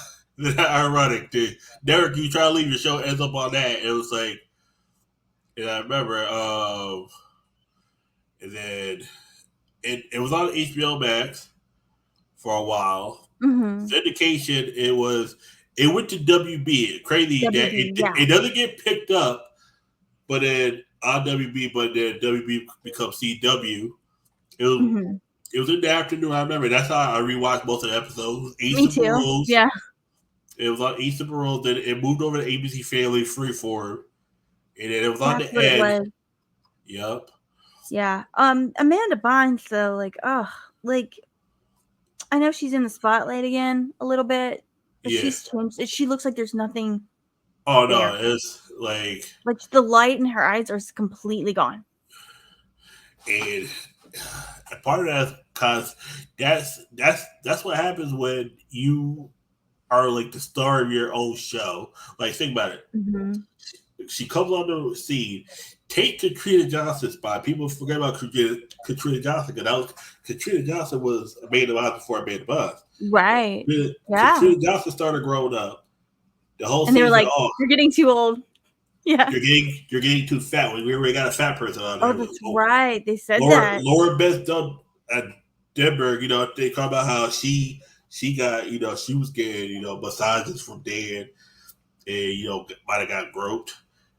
ironic? Derek, you try to leave your show, ends up on that. It was like, and I remember, and then it was on HBO Max for a while. Syndication, it went to WB. Crazy that it doesn't get picked up, but then on WB, but then WB becomes CW. It was in the afternoon. I remember that's how I rewatched most of the episodes. Me too. Rules. Yeah. It was on East Super Rules. Then it moved over to ABC Family Freeform, And then it was on That's the what it end. was. Yep. Yeah. Amanda Bynes though, like, like I know she's in the spotlight again a little bit, but Yeah. she's changed. She looks like there's nothing Oh there. no, it's like the light in her eyes are completely gone. and part of that because that's what happens when you are like the star of your own show. Like think about it. Mm-hmm. She comes on the scene. Take Katrina Johnson's spot. People forget about Katrina Johnson because Katrina Johnson was a Maid of Oz before Maid of Oz. Right. Yeah. Katrina Johnson started growing up. The whole And they were season, like, "You're getting too old." Yeah. you're getting too fat. We already got a fat person on Oh, there. that's right. They said that. Laura Beth Dunn at Denberg, they talk about how she got, she was getting, massages from Dan and, might have got groped.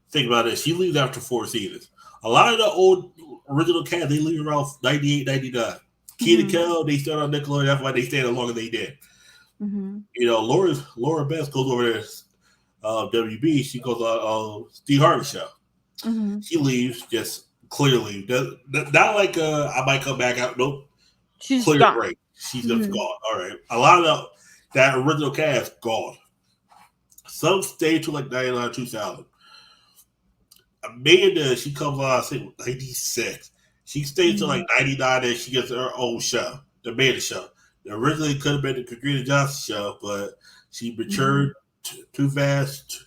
Think about it. She leaves after 4 seasons. A lot of the old original cast, they leave around 98, 99. Keena Kel, they started on Nickelodeon. That's why they stayed as long as they did. Mm-hmm. Laura Beth goes over there WB. She goes on Steve Harvey show. Mm-hmm. She leaves just clearly. Not like I might come back out. Nope. She's clear gone. break. She's just gone. All right. A lot of that original cast gone. Some stayed to like 99, 2000. Amanda, she comes on, I think, 96. She stayed to like 99 and she gets her own show, the Amanda show. Originally could have been the Katrina Johnson show, but she matured too fast.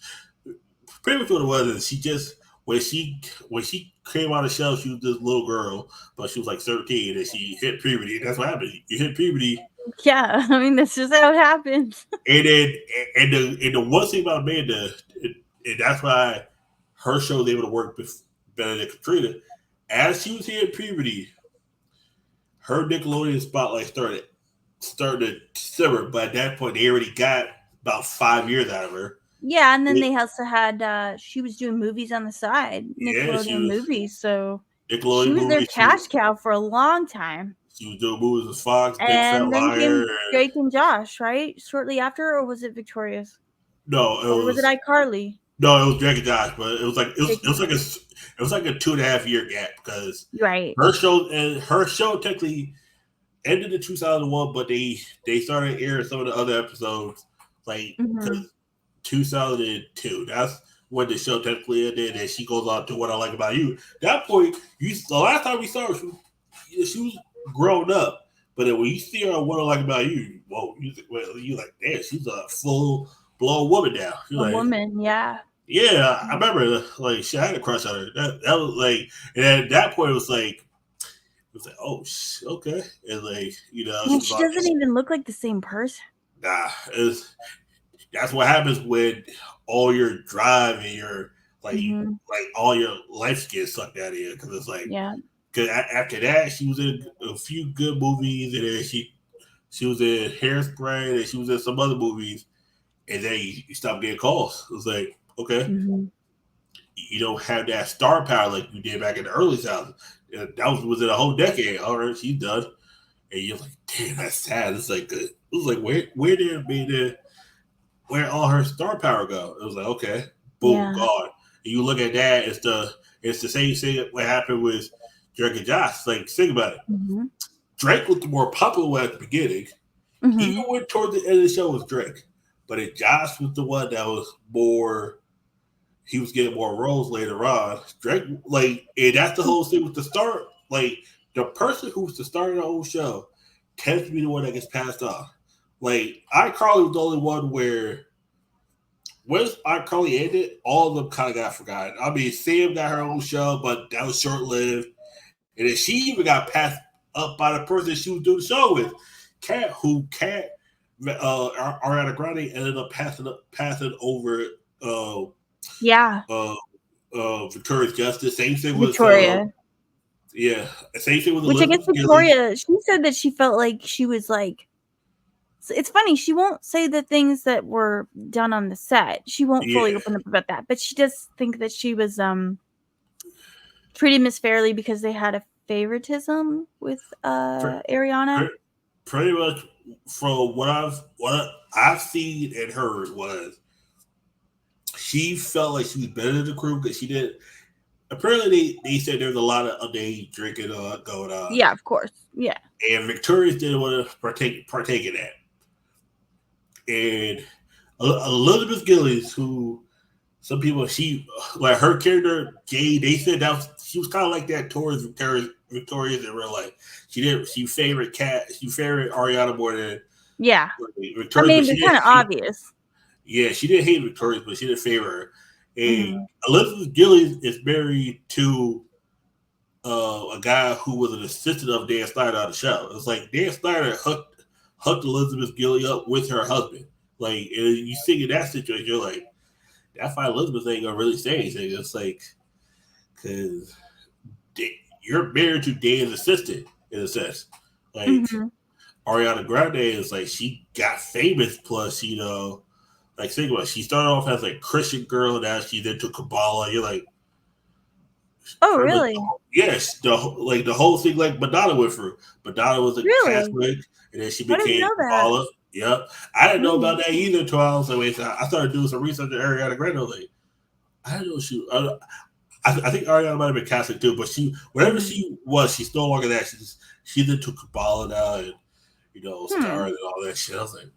Pretty much what it was is she just when she came out of the show, she was this little girl, but she was like 13 and she hit puberty. That's what happened. You hit puberty. Yeah, I mean that's just how it happens. And then and the one thing about Amanda, and that's why her show was able to work better than Katrina. As she was hitting puberty, her Nickelodeon spotlight started to simmer, but at that point they already got about 5 years out of her. Yeah, and then they also had she was doing movies on the side, Nickelodeon movies, so Nickelodeon she was movies, their cash cow for a long time. She was doing movies with Fox, Big Fat And then Liar, came Drake and Josh, right? Shortly after, or was it Victorious? No, or was it iCarly? No, it was Drake and Josh, but it was like it was like a 2.5 year gap because her show technically ended in 2001, but they started airing some of the other episodes like 2002. That's when the show technically ended, and she goes on to What I Like About You. At that point, the last time we saw her, she was grown up. But then when you see her on What I Like About You, you like, damn, she's a full blown woman now. You're woman, yeah. Yeah, I remember like she had a crush on her. That was like, and at that point it was like, oh, okay, and like and she doesn't even look like the same person. Nah, that's what happens when all your drive and your like all your life gets sucked out of you because it's like because after that she was in a few good movies and then she was in Hairspray and she was in some other movies and then you stop getting calls. It was like okay, you don't have that star power like you did back in the early 2000s. That was within a whole decade. All right, she's done, and you're like, damn, that's sad. It's like it was like where all her star power go? It was like okay, boom, gone. And you look at that, it's the same thing what happened with Drake and Josh. Like think about it. Drake was the more popular at the beginning. Even when towards the end of the show was Drake, but Josh was the one that was more. He was getting more roles later on. Drake, like, and that's the whole thing with the start. Like, the person who's the star of the whole show tends to be the one that gets passed off. Like, iCarly was the only one where once iCarly ended, all of them kind of got forgotten. I mean, Sam got her own show, but that was short lived. And then she even got passed up by the person she was doing the show with, Kat, Ariana Grande ended up passing over. Victoria's Justice. Same thing with Victoria. Same thing with which I guess Victoria. She said that she felt like she was like. It's funny. She won't say the things that were done on the set. She won't fully open up about that, but she does think that she was treated Miss Fairly because they had a favoritism with Ariana. Pretty much from what I've seen and heard was she felt like she was better than the crew because she did. Apparently, they said there was a lot of underage drinking going on. Yeah, of course. Yeah. And Victorious didn't want to partake in that. And Elizabeth Gillies, who some people, she like her character, Jade, they said she was kind of like that towards Victorious in real life. She favored Ariana more than Victorious. I mean, it's kind of obvious. Yeah, she didn't hate Victorious, but she didn't favor her. And Elizabeth Gillies is married to a guy who was an assistant of Dan Snyder on the show. It's like Dan Snyder hooked Elizabeth Gillies up with her husband. Like, and you see in that situation, you're like, that's why Elizabeth ain't gonna really say anything. It's like, because you're married to Dan's assistant in a sense. Like, Ariana Grande is like, she got famous, plus, you know, like, think about it, she started off as a Christian girl, now she's into Kabbalah. You're like, oh, really? Like, yes, the whole thing like Madonna went through. Madonna was a Catholic, and then she became Kabbalah. Yep, I didn't know about that either until I was like, I started doing some research on Ariana Grande. Like, I didn't know she. I think Ariana might have been Catholic too, but whatever she was, she's no longer that. She's into Kabbalah now, and you know, stars and all that shit. I was like,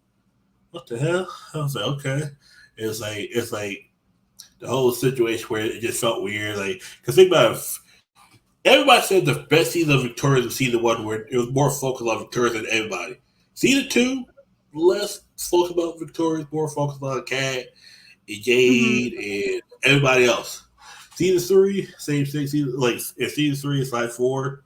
what the hell? I was like, okay. It's like the whole situation where it just felt weird. Like, because think about it, everybody said the best season of Victorious was season 1 where it was more focused on Victorious than everybody. Season 2, less focused about Victorious, more focused on Kat and Jade and everybody else. Season 3, same thing. Season 3 is like 4.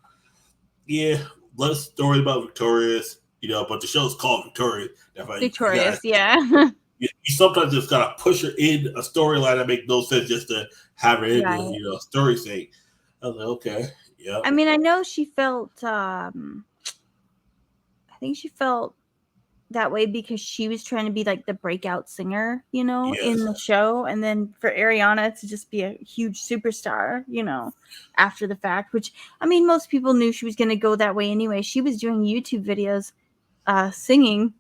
Yeah, less stories about Victorious, you know, but the show's called Victorious. Victorious, yeah. You sometimes just gotta push her in a storyline that makes no sense just to have her in the, you know, story sake. I was like, okay, yeah. I mean, I know she felt I think she felt that way because she was trying to be like the breakout singer, you know, in the show, and then for Ariana to just be a huge superstar, you know, after the fact, which I mean, most people knew she was going to go that way anyway. She was doing YouTube videos singing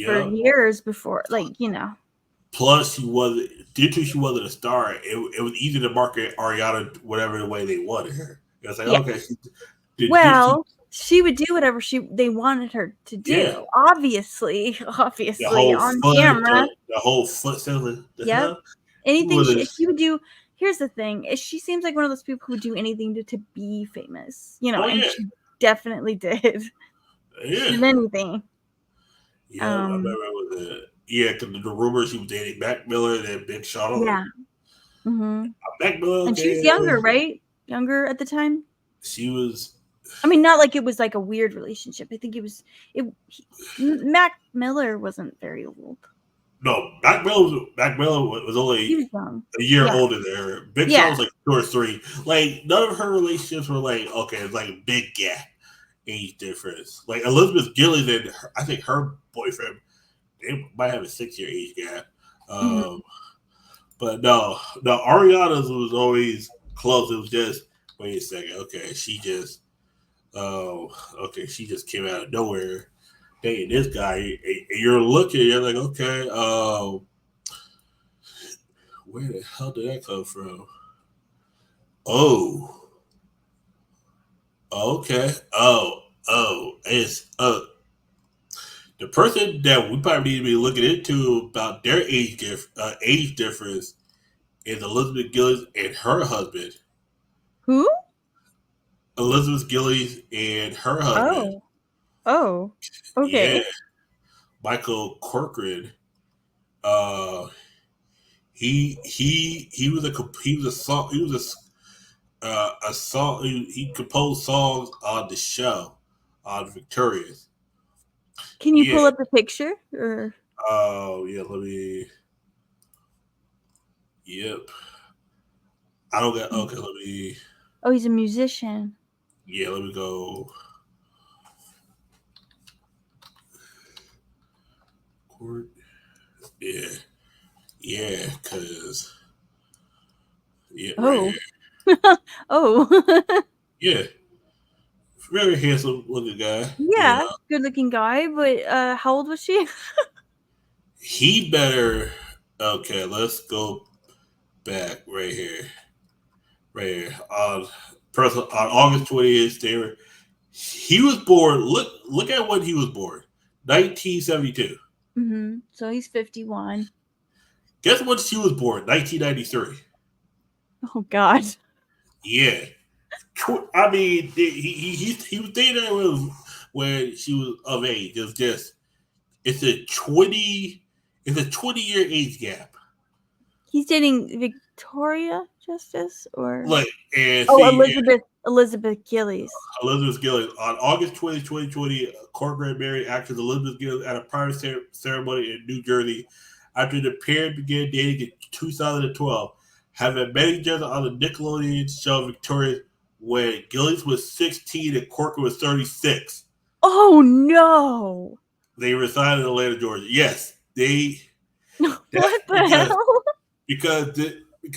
for years before, like, you know. Plus, she wasn't a star. It was easy to market Ariana whatever the way they wanted her. It's like, okay, she would do whatever they wanted her to do. Yeah. Obviously on camera. The whole foot sound. Yep. Anything she would do. Here's the thing: she seems like one of those people who would do anything to be famous. You know, and she definitely did. Yeah. Anything. Yeah, I remember with it. Yeah, because the rumors she was dating Mac Miller and then Big Sean. Yeah. Mac Miller. And she's younger, right? Younger at the time. She was. I mean, not like it was like a weird relationship. I think Mac Miller wasn't very old. No, Mac Miller was only a year older than her. Big Sean was like 2 or 3. Like, none of her relationships were like, okay, it's like a big gap, age difference. Like, Elizabeth Gillies and I think her boyfriend, they might have a 6-year age gap. But no, Ariana's was always close. It was just, wait a second, okay, she just came out of nowhere dating this guy. And you're looking, you're like, okay, where the hell did that come from? Oh, okay. It's the person that we probably need to be looking into about their age difference is Elizabeth Gillies and her husband. Who? Elizabeth Gillies and her husband. Oh, okay. Yeah. Michael Corcoran. He composed songs on the show on Victorious. Can you pull up the picture? Or? Oh yeah, let me. Yep. I don't get. Okay, let me. Oh, he's a musician. Yeah, let me go. Yeah, cause. Yeah. Oh. Right oh. Yeah. Very handsome looking guy. Yeah, good looking guy. But how old was she? He better. Okay, let's go. back right here. Right here. On August 20th, he was born. Look at when he was born. 1972. So he's 51. Guess when she was born? 1993. Oh God. Yeah. I mean, he was dating when she was of age. It's a 20-year age gap. He's dating Victoria Justice or Elizabeth Gillies. Elizabeth Gillies. On August 20, 2020, Corcoran married actress Elizabeth Gillies at a private ceremony in New Jersey after the pair began dating in 2012, having met each other on the Nickelodeon show Victoria when Gillies was 16 and Corcoran was 36. Oh no! They resided in Atlanta, Georgia. Yes, they. What the hell? Because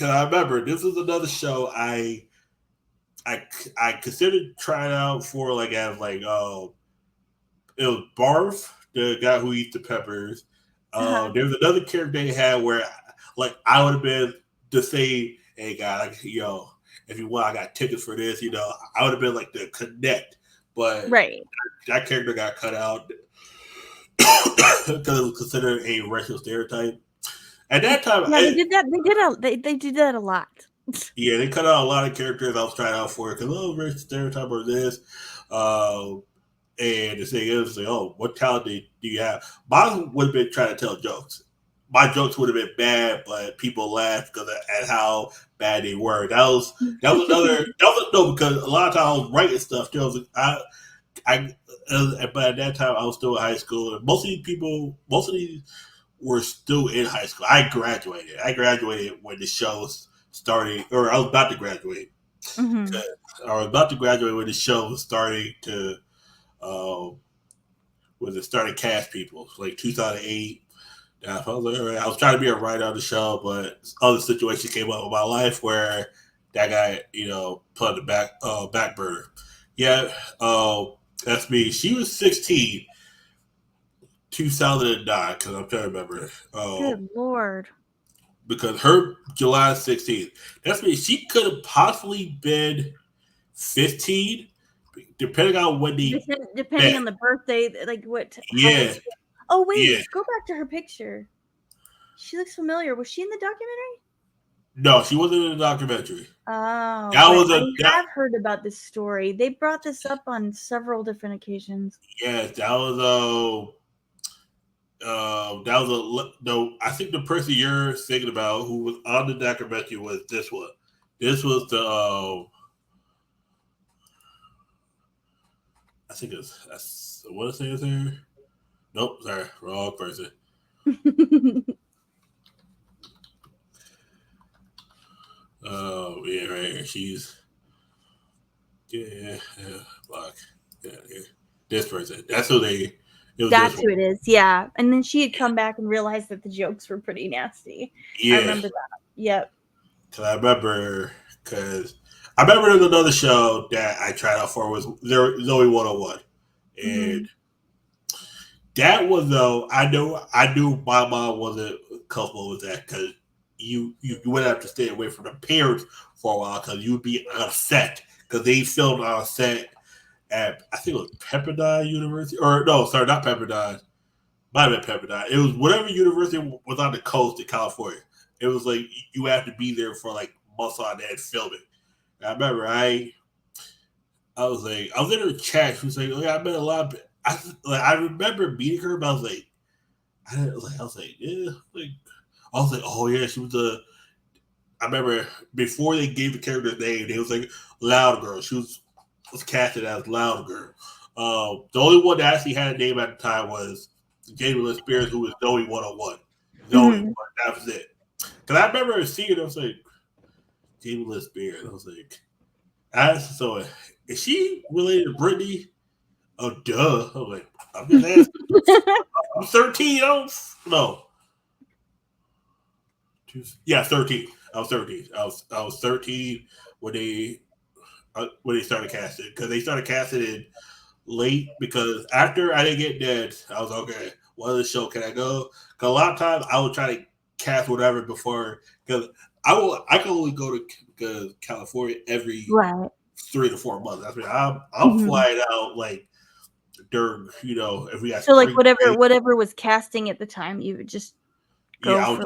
I remember this was another show I considered trying out for as it was Barf, the guy who eats the peppers. There was another character they had where I would have been to say, hey guy, if you want, I got tickets for this. I would have been the connect, but that character got cut out because it was considered a racial stereotype. At that time, they did that. They did that a lot. Yeah, they cut out a lot of characters I was trying out for because racial stereotype or this, and the thing is, what talent do you have? Mine would have been trying to tell jokes. My jokes would have been bad, but people laughed because at how bad they were. That was another. Because a lot of times I was writing stuff. But at that time I was still in high school, and most of these were still in high school. I graduated when the show started, or I was about to graduate. I was about to graduate when the show was starting to, started cast people, 2008. I was trying to be a writer on the show, but other situations came up in my life where that guy, put on the back burner. Yeah, that's me. She was 16, 2009, because I'm trying to remember. Good Lord. Because her July 16th, that's me. She could have possibly been 15, depending on when depending on the birthday, what. Yeah. Oh wait, go back to her picture. She looks familiar. Was she in the documentary? No, she wasn't in the documentary. Oh, I have heard about this story. They brought this up on several different occasions. Yes, that was I think the person you're thinking about who was on the documentary was this one. This was the I think it's what is it there? Nope, sorry, wrong person. Oh yeah, right here. She's block. Yeah, this person. That's who they. That's who it is. Yeah, and then she had come back and realized that the jokes were pretty nasty. Yeah, I remember that. Yep. Because I remember there's another show that I tried out for was Zoe 101, and that was I knew my mom wasn't comfortable with that because you would have to stay away from the parents for a while because you'd be on set because they filmed on set at I think it was Pepperdine University or no, sorry, not Pepperdine. Might have been Pepperdine. It was whatever university was on the coast in California. It was you have to be there for months on end filming. And I remember I was in her chat. She was like, "Oh yeah, I met a lot of." I remember meeting her, but I was like, oh yeah, she was I remember before they gave the character's name, they was like Loud Girl. She was casted as Loud Girl. The only one that actually had a name at the time was Jamie Lynn Spears, who was Zoe 101. Zoe, that was it. Because I remember seeing it, I was like, Jamie Lynn Spears. I was like, so is she related to Brittany? Oh, duh. I was like, I'm just asking. I'm 13. I don't know. Yeah, 13. I was 13. I was 13 when they started casting because they started casting it late because after I didn't get dead, I was okay. What other show can I go? Because a lot of times I would try to cast whatever before because I can only go to California every 3 to 4 months. I mean, I'm flying out like during, if we got so like whatever was casting at the time, you would just go. I was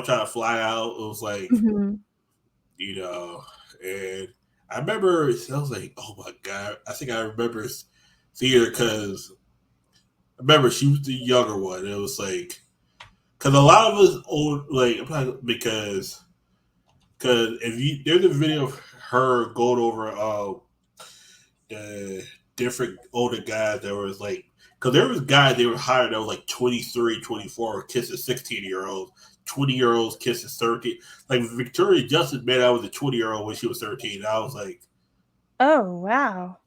trying to fly out. It was like, and I remember I was like, oh my god, I think I remember seeing her because I remember she was the younger one. It was like because a lot of us old because if there's a video of her going over the different older guys that was like, because there was guys they were hired that was like 23, 24, kissing 16-year-olds, 20-year-olds kissing 13. Like Victoria Justice, man, I was a 20-year-old when she was 13. I was like, oh wow,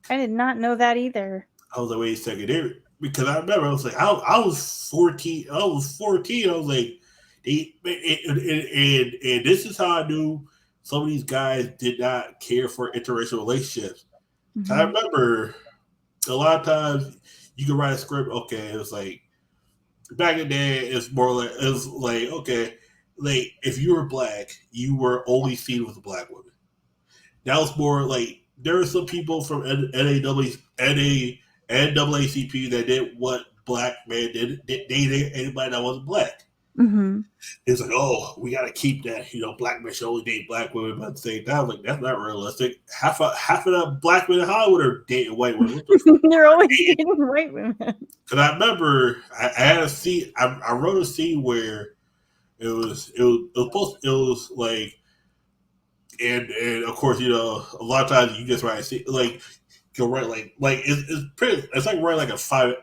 I did not know that either. I was like, wait a second, because I remember I was like, I was 14. I was 14. I was like, and this is how I knew some of these guys did not care for interracial relationships. Mm-hmm. I remember a lot of times you could write a script. Okay, it was like back in the day. It's like okay, like if you were black, you were only seen with a black woman. That was more like there were some people from NAACP that didn't want black men didn't date anybody that wasn't black. Mm-hmm. It's like, oh, we got to keep that. Black men should only date black women. But at the same time, like that's not realistic. Half of the black men in Hollywood are dating white women. They're always dating white women. Because I remember I had a scene. I wrote a scene where it was like, and of course a lot of times you just write a scene like. You'll write like it's like writing like a five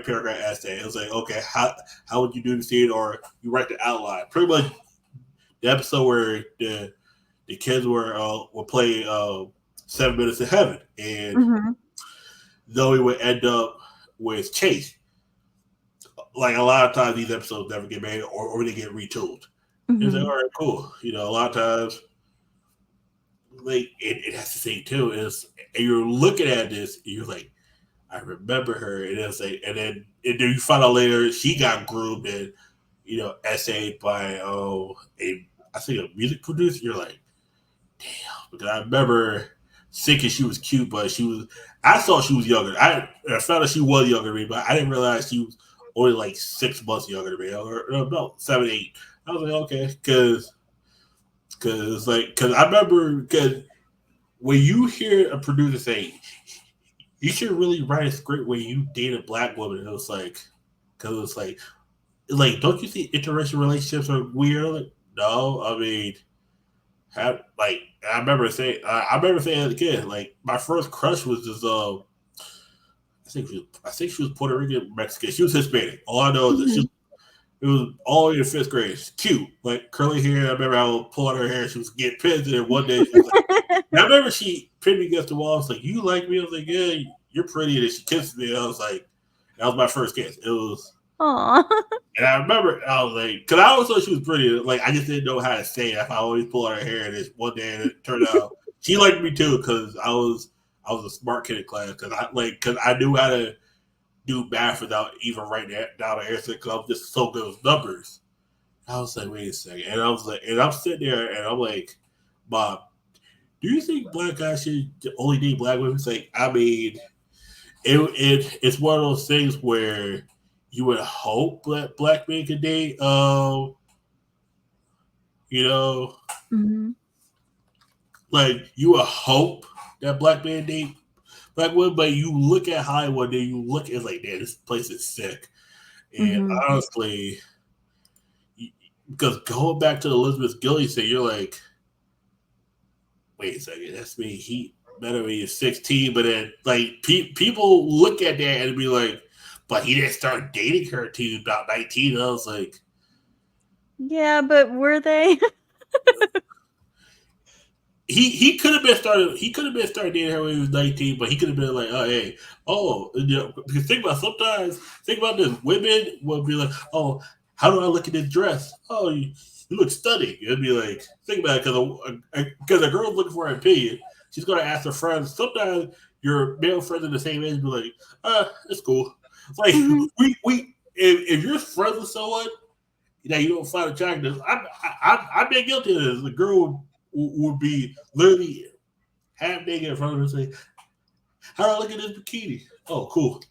paragraph essay. It's like, okay, how would you do the scene, or you write the outline. Pretty much the episode where the kids will play 7 Minutes in Heaven, and Zoe would end up with Chase. Like a lot of times these episodes never get made, or they get retooled. It's like, all right, cool. A lot of times. Like it has to say too is, and you're looking at this, and you're like, I remember her, and it's like, and then you find out later she got groomed and essayed by I think a music producer. You're like, damn, because I remember thinking she was cute, but I thought she was younger. I found out she was younger than me, but I didn't realize she was only like 6 months younger than me, or no, 7, 8. I was like, okay, because I remember, because when you hear a producer say, you should really write a script when you date a black woman, it was like, because it's like, don't you think interracial relationships are weird? Like, no, I mean, I remember saying as a kid, like, my first crush was just, I think she was Puerto Rican, Mexican. She was Hispanic. All I know is that it was all in 5th grade. It's cute, like curly hair. I remember I would pull out her hair. She was getting pins, and then one day she was like, I remember she pinned me against the wall. I was like, "You like me?" I was like, "Yeah, you're pretty." And then she kissed me. I was like, that was my first kiss. It was, aww. And I remember I was like, because I always thought she was pretty. Like I just didn't know how to say it. I always pull out her hair, and then one day it turned out she liked me too, because I was a smart kid in class, because I knew how to do math without even writing down an answer, because I'm just so good with numbers. I was like, wait a second. And I was like, and I'm sitting there and I'm like, Mom, do you think black guys should only date black women? It's like, I mean, it's one of those things where you would hope that black men could date, like you would hope that black men date black women, but you look at Hollywood and you look at like, man, this place is sick. And honestly, because going back to the Elizabeth Gillies thing, you're like, wait a second, that's me. He met her when he was 16, but then like people look at that and be like, but he didn't start dating her until he was about 19. And I was like, yeah, but were they? He could have been started dating her when he was 19, but he could have been like, oh, hey, because think about this, women would be like, oh, how do I look at this dress? Oh, you look stunning. It'd be like, think about it, because a girl's looking for an opinion. She's gonna ask her friends. Sometimes your male friends in the same age be like, it's cool. It's like we if you're friends with someone you don't find attractive. I've been guilty of this. The girl would be literally half naked in front of her and say, "How do I look at this bikini?" Oh, cool.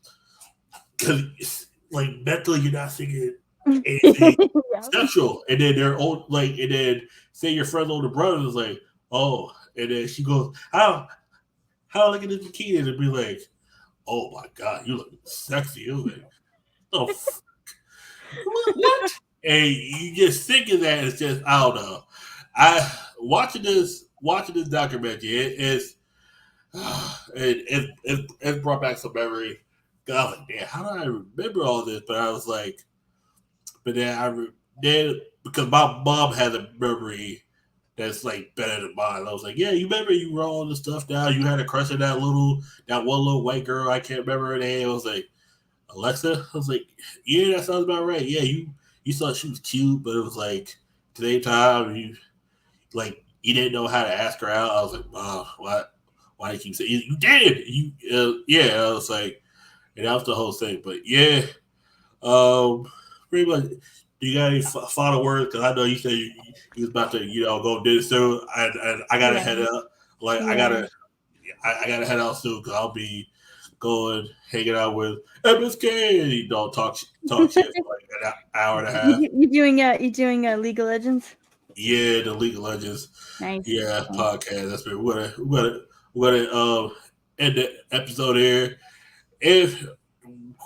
Because like mentally, you're not thinking anything sexual, and then they're old, like, and then say your friend's older brother is like, "Oh," and then she goes, "How I look at this bikini?" And be like, "Oh my god, you look sexy." You're like, "Oh, what?" And you just thinking that it's just, I don't know. I watching this documentary, it brought back some memory. God, I was like, damn, how do I remember all this? But I was like, but then because my mom had a memory that's like better than mine. I was like, yeah, you remember you wrote all this stuff down. You had a crush on that one little white girl. I can't remember her name. I was like, Alexa. I was like, yeah, that sounds about right. Yeah, you thought she was cute, but it was like today time you didn't know how to ask her out. I was like, oh, what? Why did you say you did? Yeah. I was like, and that was the whole thing. But yeah, pretty much. Do you got any final words? Because I know you said you was about to, go do this soon. I gotta head up. Like I gotta head out soon because I'll be going hanging out with MSK and talk shit for like an hour and a half. You doing League of Legends? Yeah, the League of Legends. Nice. Yeah, podcast. That's been we're gonna end the episode here. If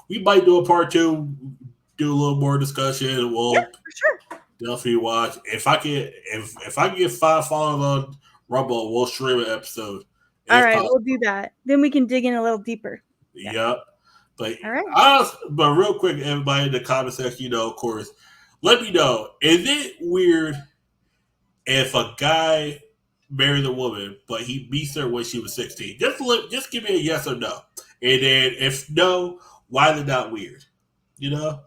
we might do a part 2, do a little more discussion. We'll for sure. Definitely watch. If I can get 5 followers on Rumble, we'll stream an episode. All right, we'll do that. Then we can dig in a little deeper. Yep. But all right. But real quick, everybody in the comment section, of course, let me know. Is it weird if a guy married a woman, but he beats her when she was 16? Just give me a yes or no. And then if no, why is it not weird? Because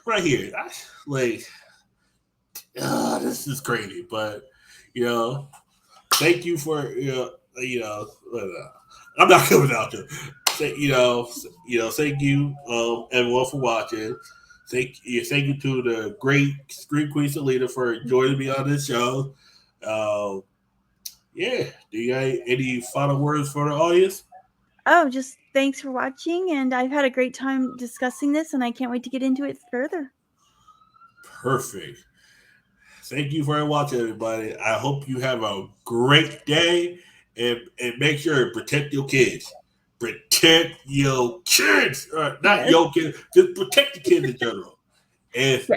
right here, this is crazy. But thank you for I'm not coming out there. Thank you everyone for watching. Thank you to the great Screen Queen Selena for joining me on this show. Do you got any final words for the audience? Oh, just thanks for watching, and I've had a great time discussing this, and I can't wait to get into it further. Perfect. Thank you for watching, everybody. I hope you have a great day, and make sure to protect your kids. Protect your kids. Not your kids. Just protect the kids in general. If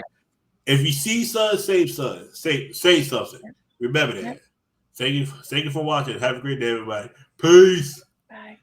you see son, say something. Remember that. Thank you for watching. Have a great day, everybody. Peace. Bye.